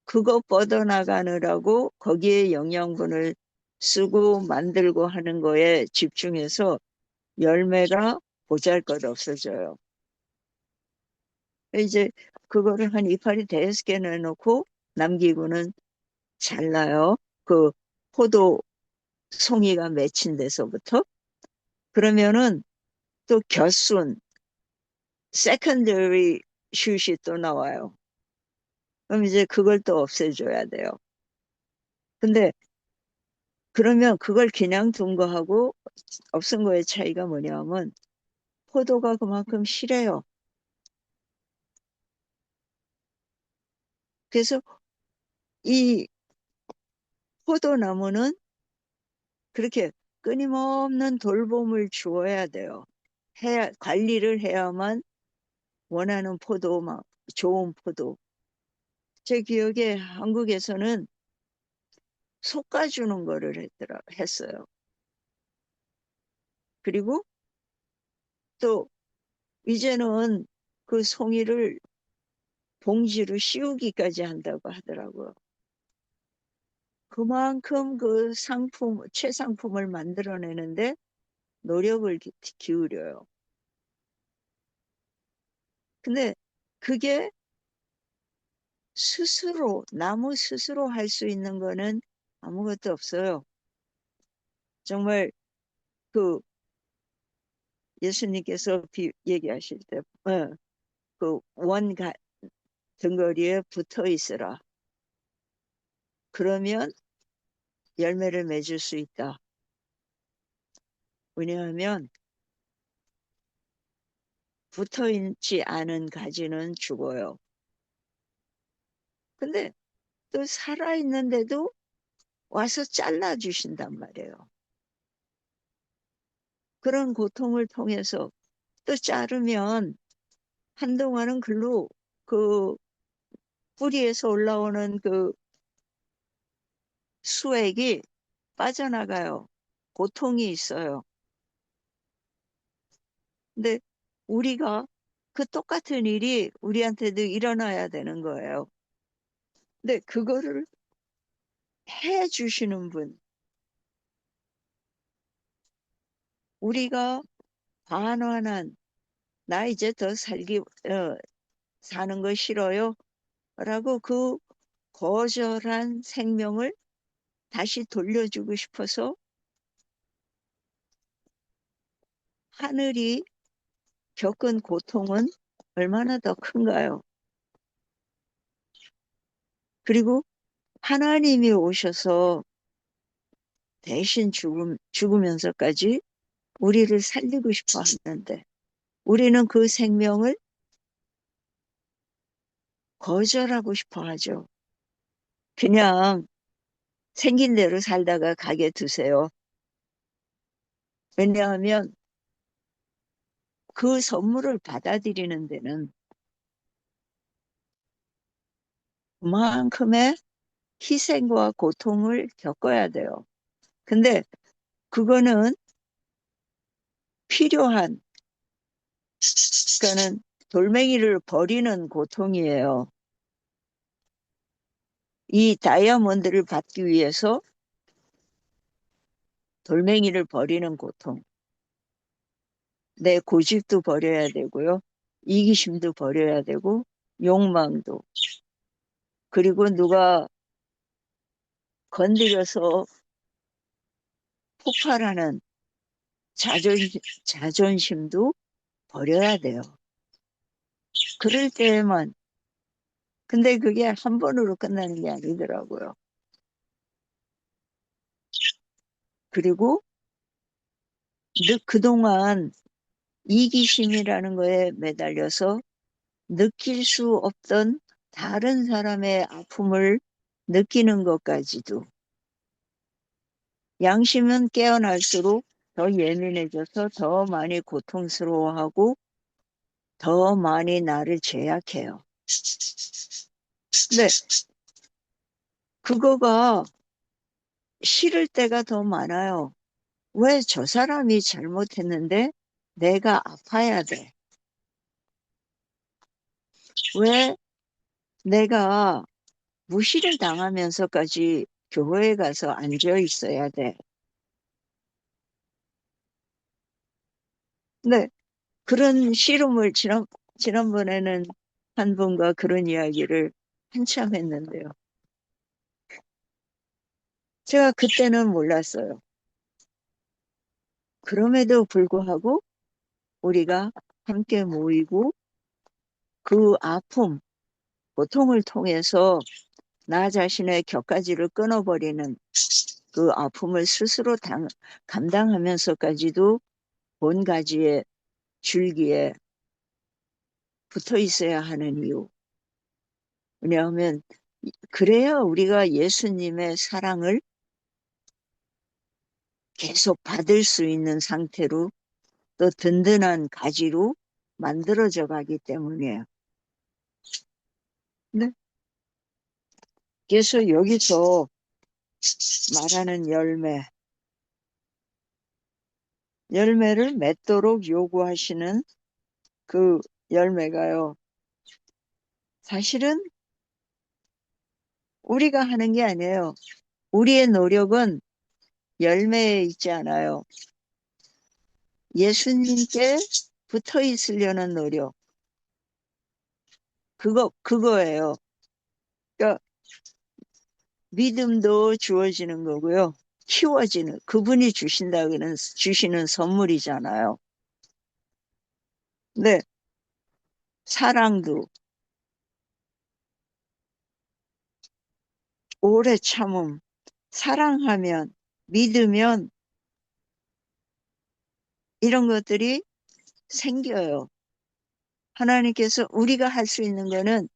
그거 뻗어나가느라고 거기에 영양분을 쓰고 만들고 하는 거에 집중해서 열매가 보잘것없어져요. 이제 그거를 한 이파리 대여섯 개 내놓고 남기고는 잘라요. 그 포도 송이가 맺힌 데서부터. 그러면은 또 곁순, 세컨더리 슛이 또 나와요. 그럼 이제 그걸 또 없애줘야 돼요. 근데 그러면 그걸 그냥 둔 거하고 없앤 거의 차이가 뭐냐면 포도가 그만큼 실해요. 그래서 이 포도나무는 그렇게 끊임없는 돌봄을 주어야 돼요. 관리를 해야만 원하는 좋은 포도. 제 기억에 한국에서는 솎아주는 거를 했어요. 그리고 또 이제는 그 송이를 봉지로 씌우기까지 한다고 하더라고요. 그만큼 그 최상품을 만들어내는데 노력을 기울여요. 근데 그게 나무 스스로 할 수 있는 거는 아무것도 없어요. 정말 그 예수님께서 얘기하실 때, 그 등거리에 붙어 있으라. 그러면 열매를 맺을 수 있다. 왜냐하면 붙어 있지 않은 가지는 죽어요. 근데 또 살아있는데도 와서 잘라주신단 말이에요. 그런 고통을 통해서 또 자르면 한동안은 그 뿌리에서 올라오는 그 수액이 빠져나가요. 고통이 있어요. 근데 우리가 그 똑같은 일이 우리한테도 일어나야 되는 거예요. 근데 그거를 해 주시는 분, 우리가 반환한, 나 이제 더 사는 거 싫어요 라고 그 거절한 생명을 다시 돌려주고 싶어서 하늘이 겪은 고통은 얼마나 더 큰가요? 그리고 하나님이 오셔서 대신 죽으면서까지 우리를 살리고 싶어 하는데 우리는 그 생명을 거절하고 싶어 하죠. 그냥 생긴 대로 살다가 가게 두세요. 왜냐하면 그 선물을 받아들이는 데는 그만큼의 희생과 고통을 겪어야 돼요. 근데 그거는 필요한, 그러니까는 돌멩이를 버리는 고통이에요. 이 다이아몬드를 받기 위해서 돌멩이를 버리는 고통. 내 고집도 버려야 되고요. 이기심도 버려야 되고, 욕망도. 그리고 누가 건드려서 폭발하는 자존심도 버려야 돼요. 그럴 때에만. 근데 그게 한 번으로 끝나는 게 아니더라고요. 그리고 그동안 이기심이라는 거에 매달려서 느낄 수 없던 다른 사람의 아픔을 느끼는 것까지도, 양심은 깨어날수록 더 예민해져서 더 많이 고통스러워하고 더 많이 나를 제약해요. 근데 그거가 싫을 때가 더 많아요. 왜 저 사람이 잘못했는데 내가 아파야 돼? 왜 내가 무시를 당하면서까지 교회에 가서 앉아 있어야 돼? 근데 그런 씨름을 지난번에는 한 분과 그런 이야기를 한참 했는데요. 제가 그때는 몰랐어요. 그럼에도 불구하고 우리가 함께 모이고 그 아픔, 고통을 통해서 나 자신의 곁가지를 끊어버리는 그 아픔을 스스로 감당하면서까지도 본가지의 줄기에 붙어 있어야 하는 이유. 왜냐하면 그래야 우리가 예수님의 사랑을 계속 받을 수 있는 상태로 또 든든한 가지로 만들어져 가기 때문이에요. 네? 그래서 여기서 말하는 열매를 맺도록 요구하시는 그 열매가요. 사실은 우리가 하는 게 아니에요. 우리의 노력은 열매에 있지 않아요. 예수님께 붙어 있으려는 노력. 그거예요. 그러니까 믿음도 주어지는 거고요. 키워지는, 그분이 주시는 선물이잖아요. 네, 사랑도, 오래 참음, 사랑하면, 믿으면 이런 것들이 생겨요. 하나님께서 우리가 할 수 있는 거는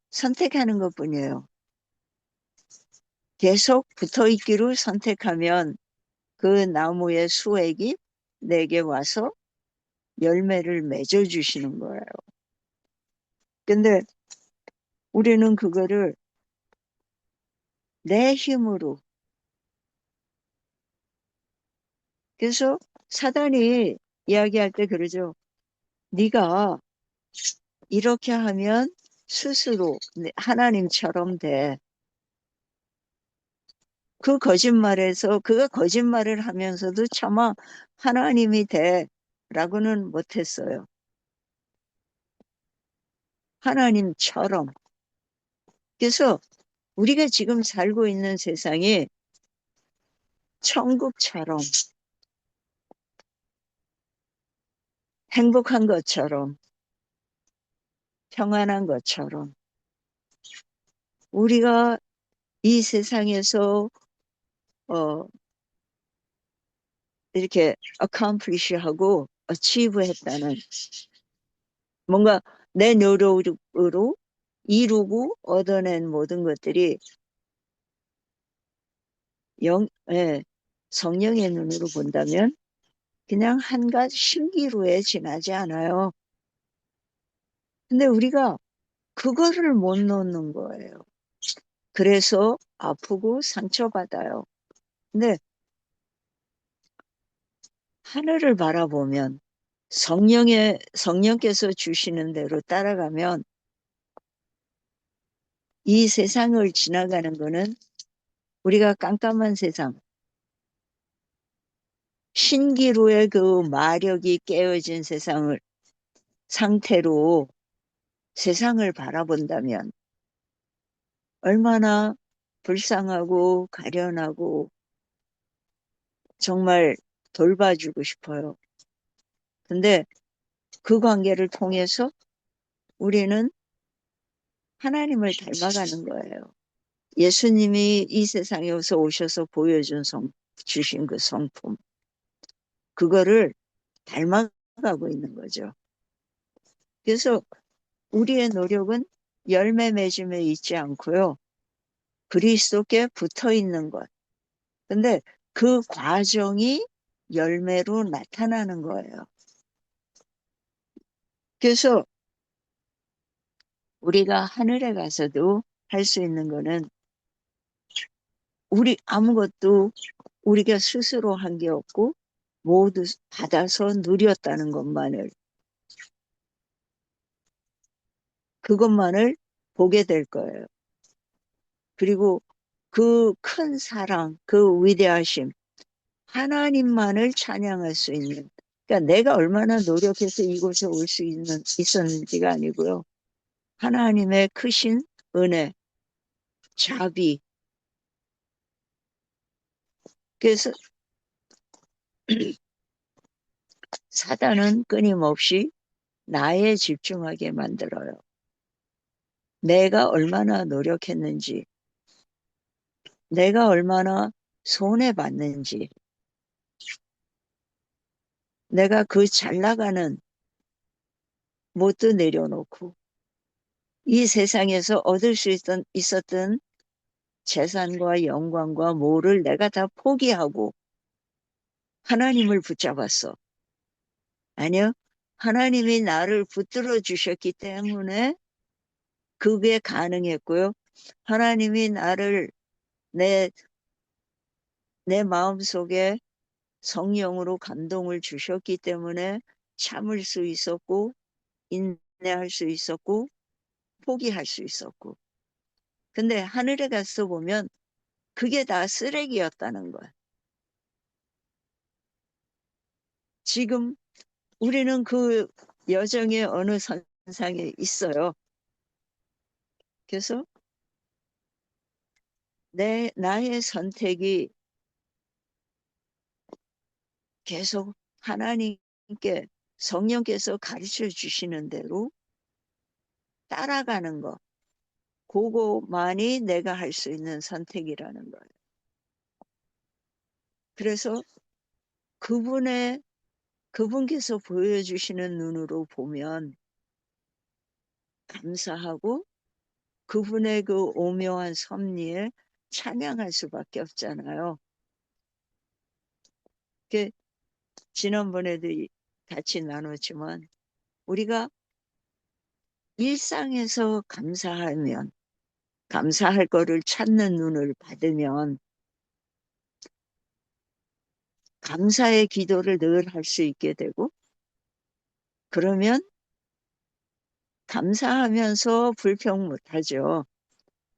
선택하는 것뿐이에요. 계속 붙어 있기로 선택하면 그 나무의 수액이 내게 와서 열매를 맺어주시는 거예요. 근데 우리는 그거를 내 힘으로 그래서 사단이 이야기할 때 그러죠. 네가 이렇게 하면 스스로 하나님처럼 돼. 그 거짓말에서 그가 거짓말을 하면서도 차마 하나님이 돼라고는 못했어요. 하나님처럼. 그래서 우리가 지금 살고 있는 세상이 천국처럼 행복한 것처럼 평안한 것처럼 우리가 이 세상에서 이렇게 accomplish하고 achieve했다는 뭔가 내 노력으로 이루고 얻어낸 모든 것들이 성령의 눈으로 본다면 그냥 한 가지 신기루에 지나지 않아요. 근데 우리가 그거를 못 놓는 거예요. 그래서 아프고 상처받아요. 근데 하늘을 바라보면 성령께서 주시는 대로 따라가면 이 세상을 지나가는 거는 우리가 깜깜한 세상, 신기루의 그 마력이 깨어진 상태로 세상을 바라본다면 얼마나 불쌍하고 가련하고 정말 돌봐주고 싶어요. 근데 그 관계를 통해서 우리는 하나님을 닮아가는 거예요. 예수님이 이 세상에 오셔서 주신 그 성품, 그거를 닮아가고 있는 거죠. 그래서 우리의 노력은 열매 맺음에 있지 않고요. 그리스도께 붙어 있는 것. 근데 그 과정이 열매로 나타나는 거예요. 그래서 우리가 하늘에 가서도 할 수 있는 거는 아무것도 우리가 스스로 한 게 없고 모두 받아서 누렸다는 그것만을 보게 될 거예요. 그리고 그 큰 사랑, 그 위대하심, 하나님만을 찬양할 수 있는, 그러니까 내가 얼마나 노력해서 이곳에 올 수 있었는지가 아니고요. 하나님의 크신 은혜, 자비. 그래서 사단은 끊임없이 나에 집중하게 만들어요. 내가 얼마나 노력했는지, 내가 얼마나 손해봤는지, 내가 그 잘 나가는 뭣도 내려놓고 이 세상에서 얻을 수 있었던 재산과 영광과 뭐를 내가 다 포기하고 하나님을 붙잡았어. 아니요. 하나님이 나를 붙들어 주셨기 때문에 그게 가능했고요. 하나님이 나를 내 마음속에 성령으로 감동을 주셨기 때문에 참을 수 있었고 인내할 수 있었고 포기할 수 있었고. 근데 하늘에 가서 보면 그게 다 쓰레기였다는 거야. 지금 우리는 그 여정의 어느 선상에 있어요. 그래서 나의 선택이 계속 하나님께 성령께서 가르쳐 주시는 대로 따라가는 거. 그거만이 내가 할 수 있는 선택이라는 거예요. 그래서 그분께서 보여주시는 눈으로 보면 감사하고 그분의 그 오묘한 섭리에 찬양할 수밖에 없잖아요. 지난번에도 같이 나눴지만 우리가 일상에서 감사할 거를 찾는 눈을 받으면 감사의 기도를 늘 할 수 있게 되고, 그러면 감사하면서 불평 못하죠.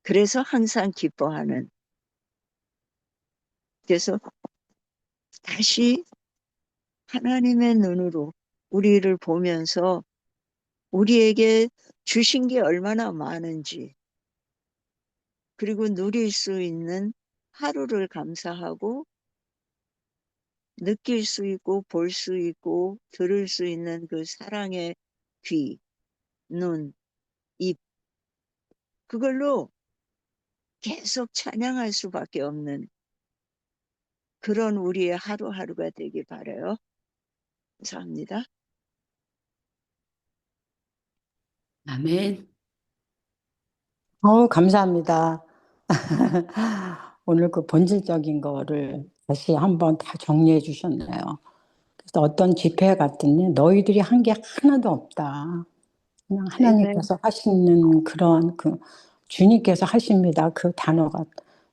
그래서 항상 기뻐하는. 그래서 다시 하나님의 눈으로 우리를 보면서 우리에게 주신 게 얼마나 많은지, 그리고 누릴 수 있는 하루를 감사하고 느낄 수 있고 볼 수 있고 들을 수 있는 그 사랑의 귀, 눈, 입, 그걸로 계속 찬양할 수밖에 없는 그런 우리의 하루하루가 되길 바라요. 감사합니다. 아멘. 감사합니다. 오늘 그 본질적인 거를 다시 한번 다 정리해 주셨네요. 그래서 어떤 집회 갔더니 너희들이 한 게 하나도 없다. 그냥 아멘. 하나님께서 하시는 그런 그 주님께서 하십니다. 그 단어가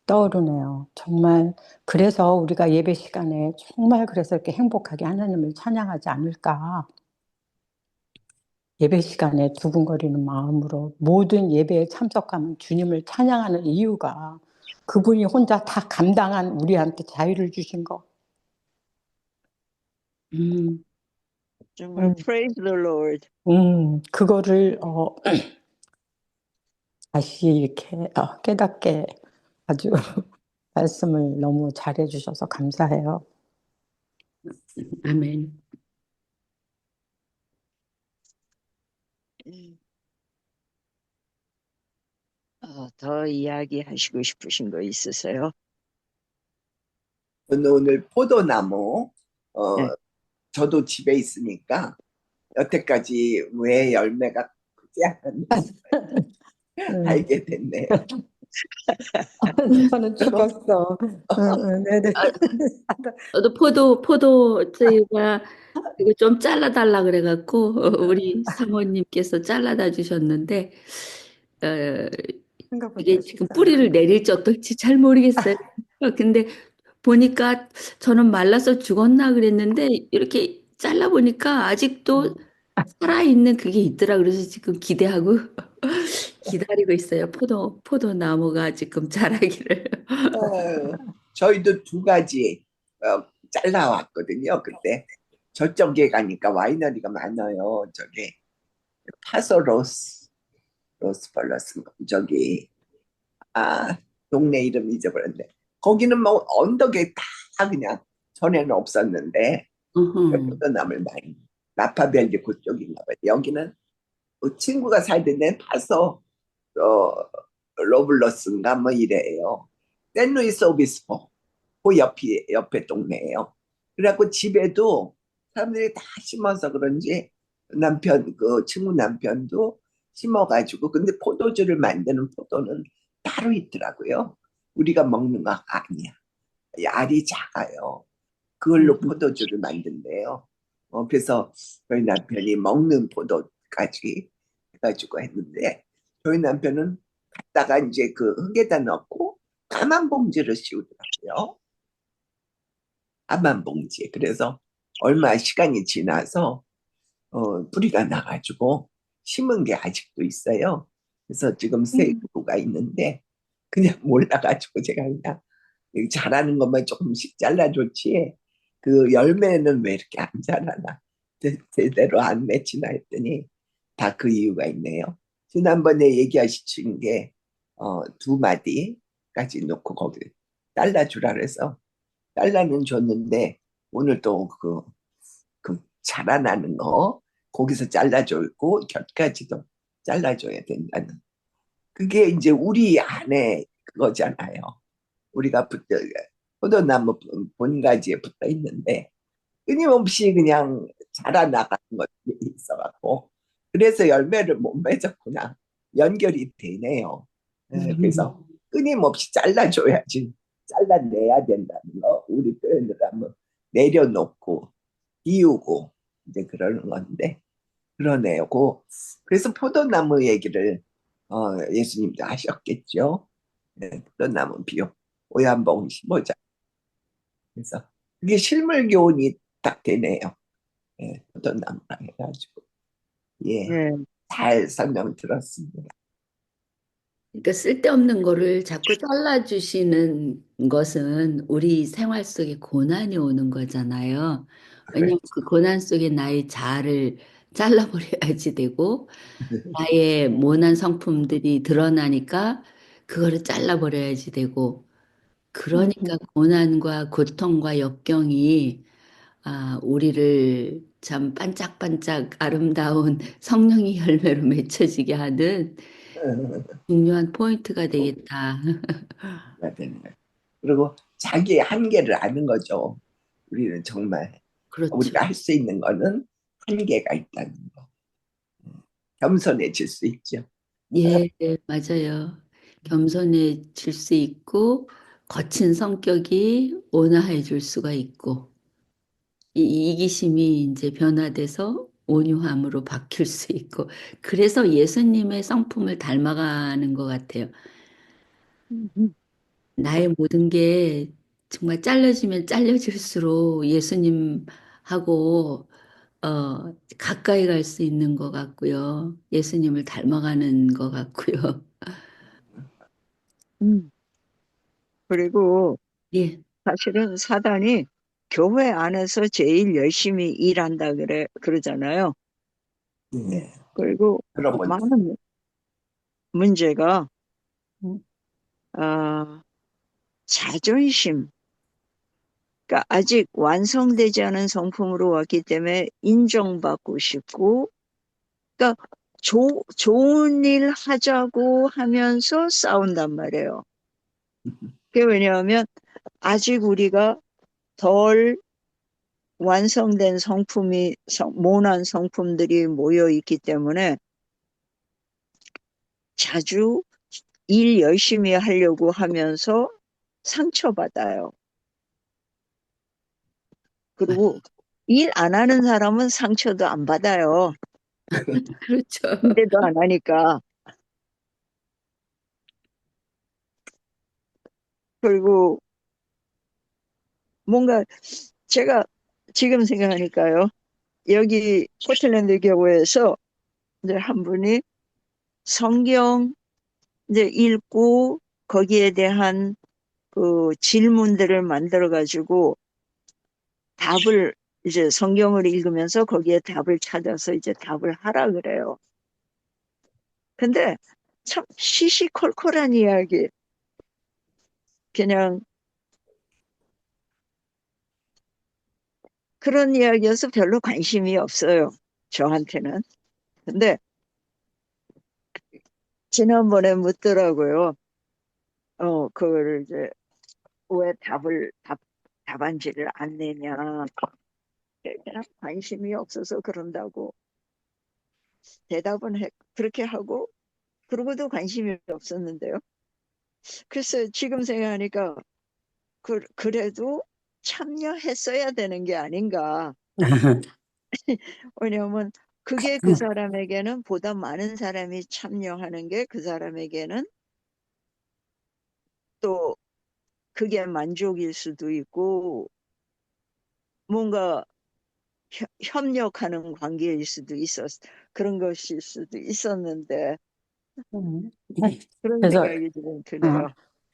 떠오르네요. 정말 그래서 우리가 예배 시간에 정말 그래서 이렇게 행복하게 하나님을 찬양하지 않을까. 예배 시간에 두근거리는 마음으로 모든 예배에 참석하면 주님을 찬양하는 이유가 그분이 혼자 다 감당한 우리한테 자유를 주신 거. 정말 praise the Lord. 그거를 다시 이렇게 깨닫게 아주 말씀을 너무 잘해 주셔서 감사해요. 아멘. 더 이야기하시고 싶으신 거 있으세요? 저는 오늘 포도나무, 네. 저도 집에 있으니까 여태까지 왜 열매가 크지 않았는지 알게 됐네요. 저는 죽었어. 네네. 저도 포도새가 이거 좀 잘라달라 그래갖고 우리 사모님께서 잘라다 주셨는데 생각보다 이게 지금 식사. 뿌리를 내릴지 어떨지 잘 모르겠어요. 근데 보니까 저는 말라서 죽었나 그랬는데 이렇게 잘라 보니까 아직도 살아있는 그게 있더라. 그래서 지금 기대하고 기다리고 있어요. 포도나무가 지금 자라기를. 저희도 두 가지 잘라왔거든요. 그때 저쪽에 가니까 와이너리가 많아요. 저기 파소 로스펄러스 저기 동네 이름 잊어버렸는데 거기는 뭐 언덕에 다 그냥 전에는 없었는데 포도나무를 많이 나파밸리 그쪽인가 봐요. 여기는 친구가 살던 데는 파소 로블러스인가 뭐 이래요. 샌루이스 오비스포 그 옆에 동네예요. 그래갖고 집에도 사람들이 다 심어서 그런지 그 친구 남편도 심어가지고 근데 포도주를 만드는 포도는 따로 있더라고요. 우리가 먹는 거 아니야. 알이 작아요. 그걸로 포도주를 만든대요. 그래서 저희 남편이 먹는 포도까지 해가지고 했는데 저희 남편은 갖다가 이제 그 흙에다 넣고 까만 봉지를 씌우더라고요. 까만 봉지. 그래서 얼마 시간이 지나서 뿌리가 나가지고 심은 게 아직도 있어요. 그래서 지금 세 그루가 있는데 그냥 몰라가지고 제가 그냥 자라는 것만 조금씩 잘라줬지 그 열매는 왜 이렇게 안 자라나 제대로 안 맺히나 했더니 다 그 이유가 있네요. 지난번에 얘기하신 게 두 마디까지 놓고 거기 잘라주라 그래서 잘라는 줬는데 오늘 또 그 자라나는 거 거기서 잘라줬고 곁까지도 잘라줘야 된다는 그게 이제 우리 안에 그거잖아요. 우리가 포도나무 본가지에 붙어 있는데 끊임없이 그냥 자라나가는 것이 있어갖고 그래서 열매를 못 맺었구나 연결이 되네요. 그래서 끊임없이 잘라줘야지 잘라내야 된다는 거 우리 표현을 하면 내려놓고 비우고 이제 그러는 건데 그러네요. 그래서 포도나무 얘기를 예수님도 하셨겠죠. 포도나무 비유 오한봉 15장 그래서 그게 실물 교훈이 딱 되네요. 예, 포도나무랑 해가지고. 예, 네. 잘 설명 들었습니다. 그러니까 쓸데없는 거를 자꾸 잘라주시는 것은 우리 생활 속에 고난이 오는 거잖아요. 왜냐하면 그 고난 속에 나의 자아를 잘라버려야지 되고, 나의 모난 성품들이 드러나니까 그거를 잘라버려야지 되고, 그러니까 고난과 고통과 역경이 우리를 참 반짝반짝 아름다운 성령의 열매로 맺혀지게 하는 중요한 포인트가 되겠다. 되네요. 그리고 자기의 한계를 아는 거죠. 우리는 정말 그렇죠. 우리가 할 수 있는 거는 한계가 있다는 거. 겸손해질 수 있죠. 예, 네, 맞아요. 겸손해질 수 있고, 거친 성격이 온화해질 수가 있고, 이 이기심이 이제 변화돼서 온유함으로 바뀔 수 있고, 그래서 예수님의 성품을 닮아가는 것 같아요. 나의 모든 게 정말 잘라지면 잘려질수록 예수님하고 가까이 갈 수 있는 것 같고요. 예수님을 닮아가는 것 같고요. 음. 그리고 예, 사실은 사단이 교회 안에서 제일 열심히 일한다 그러잖아요. 네, 그리고 들어본 많은 문제가 음. 자존심. 그러니까 아직 완성되지 않은 성품으로 왔기 때문에 인정받고 싶고, 그러니까 좋은 일 하자고 하면서 싸운단 말이에요. 그게 왜냐하면 아직 우리가 덜 완성된 모난 성품들이 모여 있기 때문에 자주 일 열심히 하려고 하면서 상처받아요. 그리고 일 안 하는 사람은 상처도 안 받아요. 그렇죠. 근데도 안 하니까. 그리고 뭔가 제가 지금 생각하니까요. 여기 포틀랜드 교회에서 이제 한 분이 성경 이제 읽고 거기에 대한 그 질문들을 만들어 가지고 답을 이제 성경을 읽으면서 거기에 답을 찾아서 이제 답을 하라 그래요. 근데 참 시시콜콜한 이야기. 그냥 그런 이야기여서 별로 관심이 없어요. 저한테는. 근데 지난번에 묻더라고요. 그걸 이제 왜 답안지를 안 내냐. 그냥 관심이 없어서 그런다고 그렇게 하고, 그러고도 관심이 없었는데요. 글쎄, 지금 생각하니까, 그래도 참여했어야 되는 게 아닌가. 왜냐하면 그게 그 사람에게는 보다 많은 사람이 참여하는 게 그 사람에게는 또 그게 만족일 수도 있고, 뭔가 협력하는 관계일 수도 그런 것일 수도 있었는데, 음. 그런 그래서 생각이 좀 어, 드네요.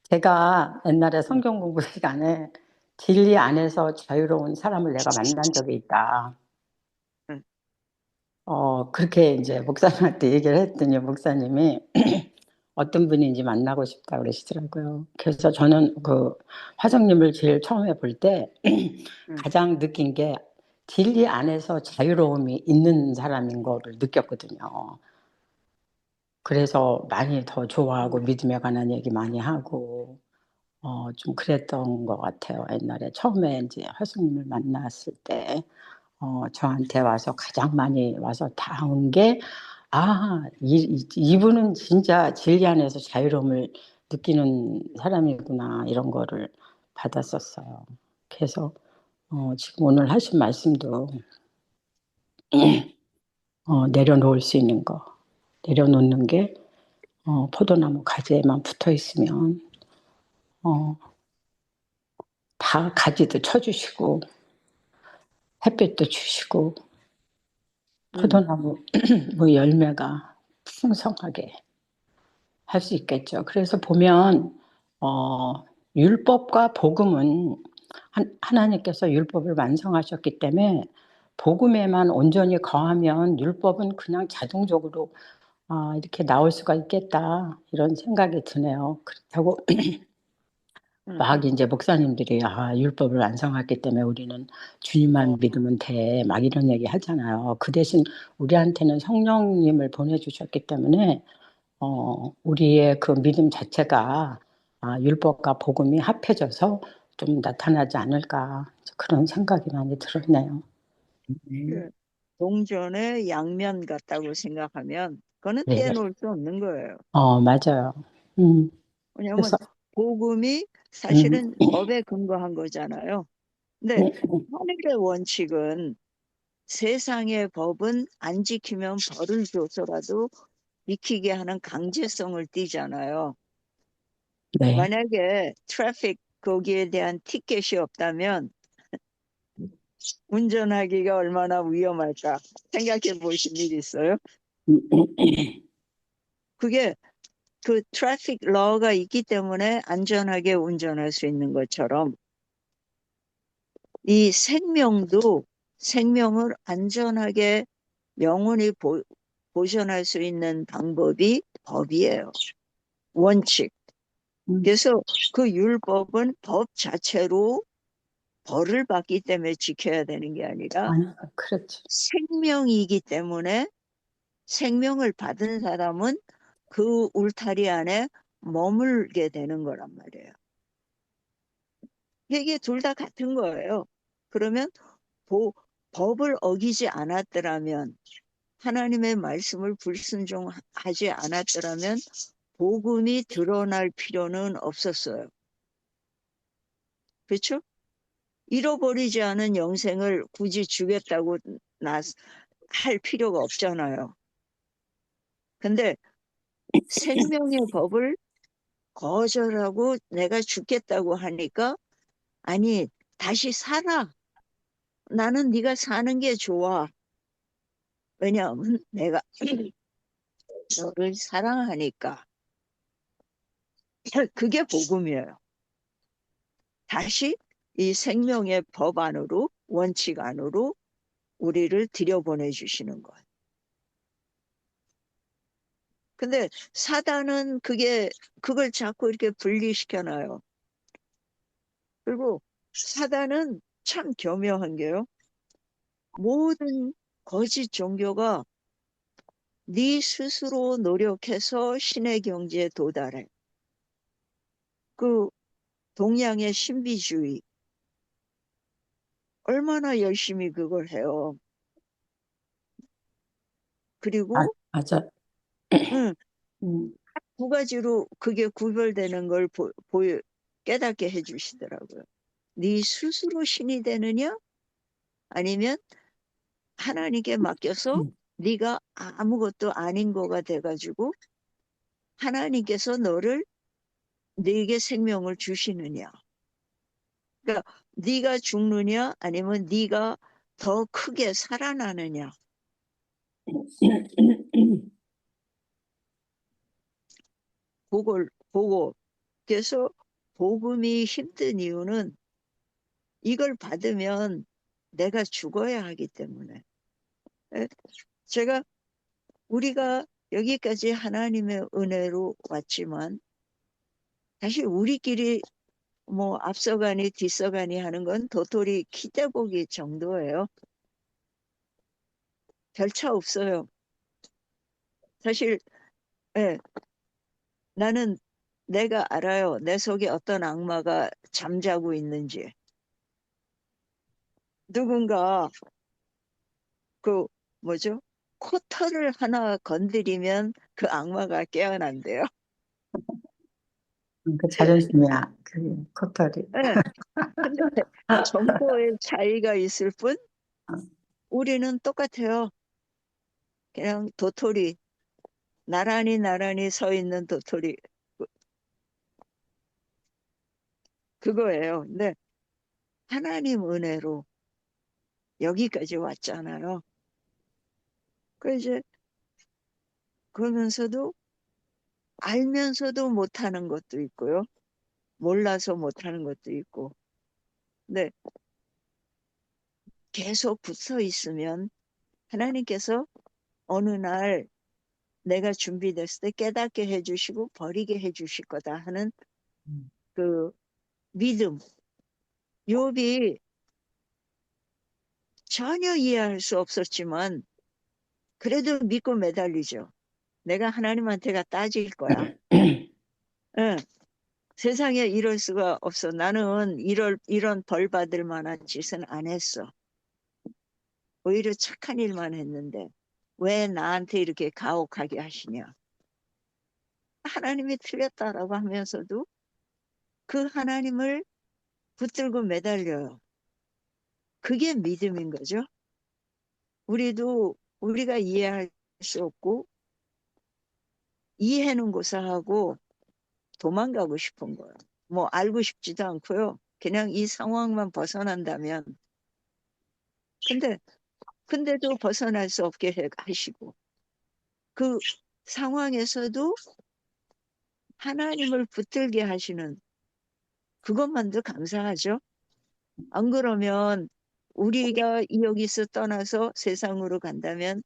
제가 옛날에 성경 공부 시간에 진리 안에서 자유로운 사람을 내가 만난 적이 있다. 응. 그렇게 이제 목사님한테 얘기를 했더니 목사님이 어떤 분인지 만나고 싶다 그러시더라고요. 그래서 저는 그 화정님을 제일 처음에 볼 때 응. 가장 느낀 게 진리 안에서 자유로움이 있는 사람인 거를 느꼈거든요. 그래서 많이 더 좋아하고 믿음에 관한 얘기 많이 하고 좀 그랬던 것 같아요. 옛날에 처음에 이제 화정님을 만났을 때 저한테 와서 가장 많이 와서 닿은 게 이분은 진짜 진리 안에서 자유로움을 느끼는 사람이구나 이런 거를 받았었어요. 그래서 지금 오늘 하신 말씀도 내려놓을 수 있는 거 내려놓는 게 포도나무 가지에만 붙어 있으면 다 다 가지도 쳐주시고 햇빛도 주시고 포도나무 뭐 열매가 풍성하게 할 수 있겠죠. 그래서 보면 율법과 복음은 하나님께서 율법을 완성하셨기 때문에 복음에만 온전히 거하면 율법은 그냥 자동적으로 이렇게 나올 수가 있겠다 이런 생각이 드네요. 그렇다고 막 이제 목사님들이 율법을 완성했기 때문에 우리는 주님만 믿으면 돼 막 이런 얘기 하잖아요. 그 대신 우리한테는 성령님을 보내주셨기 때문에 우리의 그 믿음 자체가 율법과 복음이 합해져서 좀 나타나지 않을까 그런 생각이 많이 들었네요. 그 동전의 양면 같다고 생각하면 그거는 네. 떼놓을 수 없는 거예요. 맞아요. 왜냐하면 그래서 복음이 사실은 법에 근거한 거잖아요. 근데 하늘의 원칙은 세상의 법은 안 지키면 벌을 줘서라도 지키게 하는 강제성을 띠잖아요. 네. 만약에 트래픽 거기에 대한 티켓이 없다면 운전하기가 얼마나 위험할까 생각해 보신 일 있어요? 그게 그 트래픽 러가 있기 때문에 안전하게 운전할 수 있는 것처럼 이 생명을 안전하게 영원히 보존할 수 있는 방법이 법이에요. 원칙. 그래서 그 율법은 법 자체로 벌을 받기 때문에 지켜야 되는 게 아니라 그렇죠. 생명이기 때문에 생명을 받은 사람은 그 울타리 안에 머물게 되는 거란 말이에요. 이게 둘 다 같은 거예요. 그러면 법을 어기지 않았더라면 하나님의 말씀을 불순종하지 않았더라면 복음이 드러날 필요는 없었어요. 그렇죠? 잃어버리지 않은 영생을 굳이 주겠다고 할 필요가 없잖아요. 근데 생명의 법을 거절하고 내가 죽겠다고 하니까 아니 다시 살아. 나는 네가 사는 게 좋아. 왜냐하면 내가 너를 사랑하니까. 그게 복음이에요. 다시 이 생명의 법 안으로 원칙 안으로 우리를 들여보내주시는 것. 근데 사단은 그걸 자꾸 이렇게 분리시켜놔요. 그리고 사단은 참 교묘한 게요. 모든 거짓 종교가 네 스스로 노력해서 신의 경지에 도달해. 그 동양의 신비주의 얼마나 열심히 그걸 해요. 그리고 맞아. 응, 음, 두 가지로 그게 구별되는 걸 깨닫게 해주시더라고요. 네 스스로 신이 되느냐? 아니면 하나님께 맡겨서 네가 아무것도 아닌 거가 돼가지고 하나님께서 네게 생명을 주시느냐? 그러니까 네가 죽느냐? 아니면 네가 더 크게 살아나느냐? 그걸 보고 그래서 복음이 힘든 이유는 이걸 받으면 내가 죽어야 하기 때문에. 우리가 여기까지 하나님의 은혜로 왔지만 사실 우리끼리 뭐 앞서가니 뒤서가니 하는 건 도토리 키대보기 정도예요. 별 차 없어요. 사실 예, 나는 내가 알아요. 내 속에 어떤 악마가 잠자고 있는지. 누군가 그 뭐죠? 코털을 하나 건드리면 그 악마가 깨어난대요. 그 자존심이야. 그 코털이. 예, 근데 정도의 차이가 있을 뿐 우리는 똑같아요. 그냥 도토리 나란히 서 있는 도토리 그거예요. 근데 하나님 은혜로 여기까지 왔잖아요. 그 이제 그러면서도 알면서도 못하는 것도 있고요. 몰라서 못하는 것도 있고. 근데 계속 붙어 있으면 하나님께서 어느 날 내가 준비됐을 때 깨닫게 해주시고 버리게 해주실 거다 하는 그 믿음. 욥이 전혀 이해할 수 없었지만 그래도 믿고 매달리죠. 내가 하나님한테가 따질 거야. 응. 세상에 이럴 수가 없어. 나는 이런 벌 받을 만한 짓은 안 했어. 오히려 착한 일만 했는데 왜 나한테 이렇게 가혹하게 하시냐. 하나님이 틀렸다라고 하면서도 그 하나님을 붙들고 매달려요. 그게 믿음인 거죠. 우리가 이해할 수 없고 이해는 고사하고 도망가고 싶은 거예요. 뭐 알고 싶지도 않고요. 그냥 이 상황만 벗어난다면. 근데도 벗어날 수 없게 하시고 그 상황에서도 하나님을 붙들게 하시는 그것만도 감사하죠. 안 그러면 우리가 여기서 떠나서 세상으로 간다면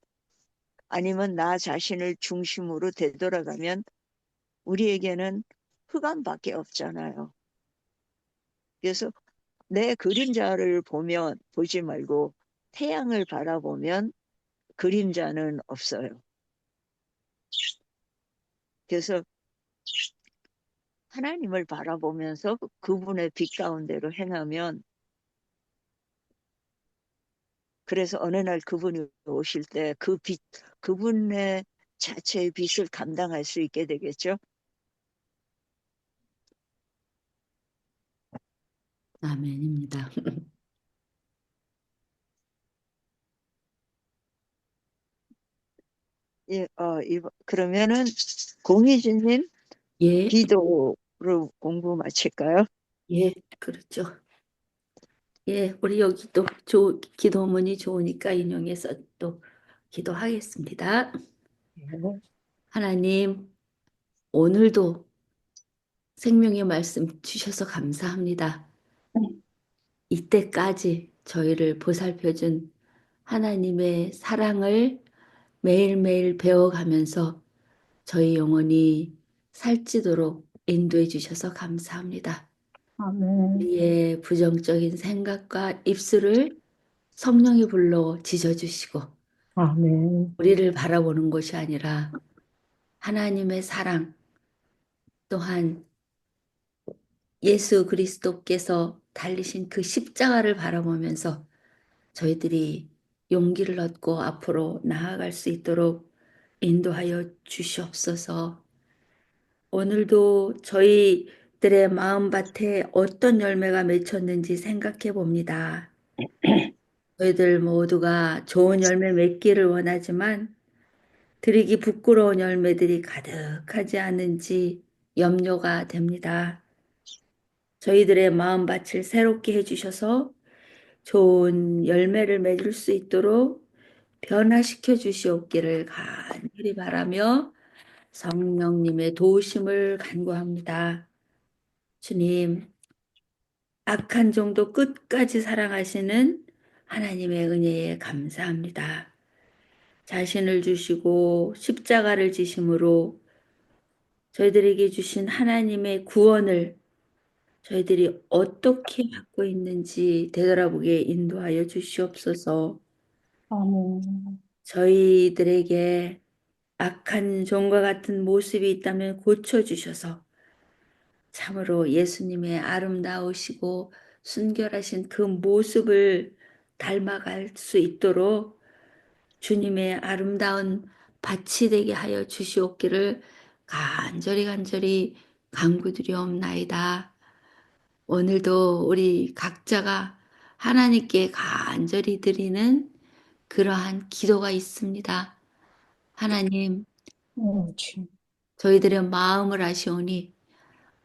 아니면 나 자신을 중심으로 되돌아가면 우리에게는 흑암밖에 없잖아요. 그래서 내 그림자를 보지 말고 태양을 바라보면 그림자는 없어요. 그래서 하나님을 바라보면서 그분의 빛 가운데로 행하면 그래서 어느 날 그분이 오실 때 그 빛, 그분의 자체의 빛을 감당할 수 있게 되겠죠. 아멘입니다. 예, 그러면은 공희진님 예, 기도로 공부 마칠까요? 예, 그렇죠. 예, 우리 여기 또 기도문이 좋으니까 인용해서 또 기도하겠습니다. 네. 하나님, 오늘도 생명의 말씀 주셔서 감사합니다. 이때까지 저희를 보살펴준 하나님의 사랑을 매일매일 배워가면서 저희 영혼이 살찌도록 인도해 주셔서 감사합니다. 아멘. 우리의 부정적인 생각과 입술을 성령의 불로 지져주시고 아멘. 우리를 바라보는 것이 아니라 하나님의 사랑 또한 예수 그리스도께서 달리신 그 십자가를 바라보면서 저희들이 용기를 얻고 앞으로 나아갈 수 있도록 인도하여 주시옵소서. 오늘도 저희들의 마음밭에 어떤 열매가 맺혔는지 생각해 봅니다. 저희들 모두가 좋은 열매 맺기를 원하지만 드리기 부끄러운 열매들이 가득하지 않은지 염려가 됩니다. 저희들의 마음밭을 새롭게 해주셔서 좋은 열매를 맺을 수 있도록 변화시켜 주시옵기를 간절히 바라며 성령님의 도우심을 간구합니다. 주님, 악한 종도 끝까지 사랑하시는 하나님의 은혜에 감사합니다. 자신을 주시고 십자가를 지심으로 저희들에게 주신 하나님의 구원을 저희들이 어떻게 받고 있는지 되돌아보게 인도하여 주시옵소서. 아멘. 저희들에게 악한 종과 같은 모습이 있다면 고쳐주셔서 참으로 예수님의 아름다우시고 순결하신 그 모습을 닮아갈 수 있도록 주님의 아름다운 밭이 되게 하여 주시옵기를 간절히 간구드리옵나이다. 오늘도 우리 각자가 하나님께 간절히 드리는 그러한 기도가 있습니다. 하나님, 주님. 저희들의 마음을 아시오니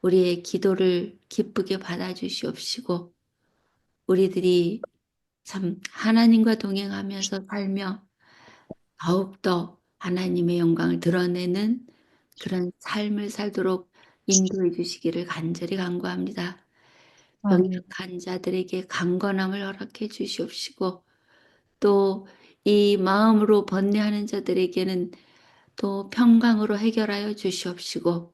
우리의 기도를 기쁘게 받아주시옵시고 우리들이 참 하나님과 동행하면서 살며 더욱더 하나님의 영광을 드러내는 그런 삶을 살도록 인도해 주시기를 간절히 간구합니다. 아멘. 병약한 자들에게 강건함을 허락해 주시옵시고 또 이 마음으로 번뇌하는 자들에게는 또 평강으로 해결하여 주시옵시고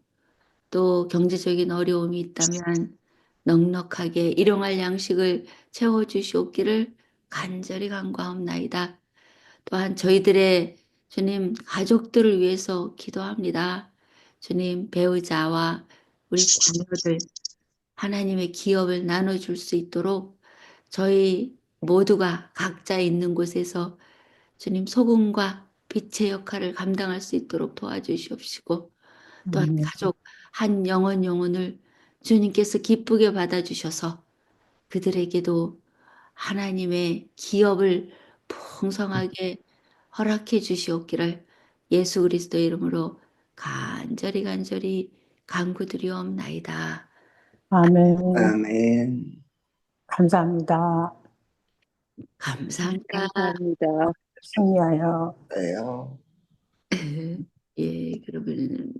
또 경제적인 어려움이 있다면 넉넉하게 일용할 양식을 채워 주시옵기를 간절히 간구하옵나이다. 또한 저희들의 주님 가족들을 위해서 기도합니다. 주님 배우자와 우리 자녀들 하나님의 기업을 나눠줄 수 있도록 저희 모두가 각자 있는 곳에서 주님 소금과 빛의 역할을 감당할 수 있도록 도와주시옵시고 또한 아멘. 가족 한 영혼을 주님께서 기쁘게 받아주셔서 그들에게도 하나님의 기업을 풍성하게 허락해 주시옵기를 예수 그리스도의 이름으로 간절히 간구드리옵나이다. 아멘. 아멘. 감사합니다. 감사합니다. 감사합니다. 승리하여. 네요. 예, 그러면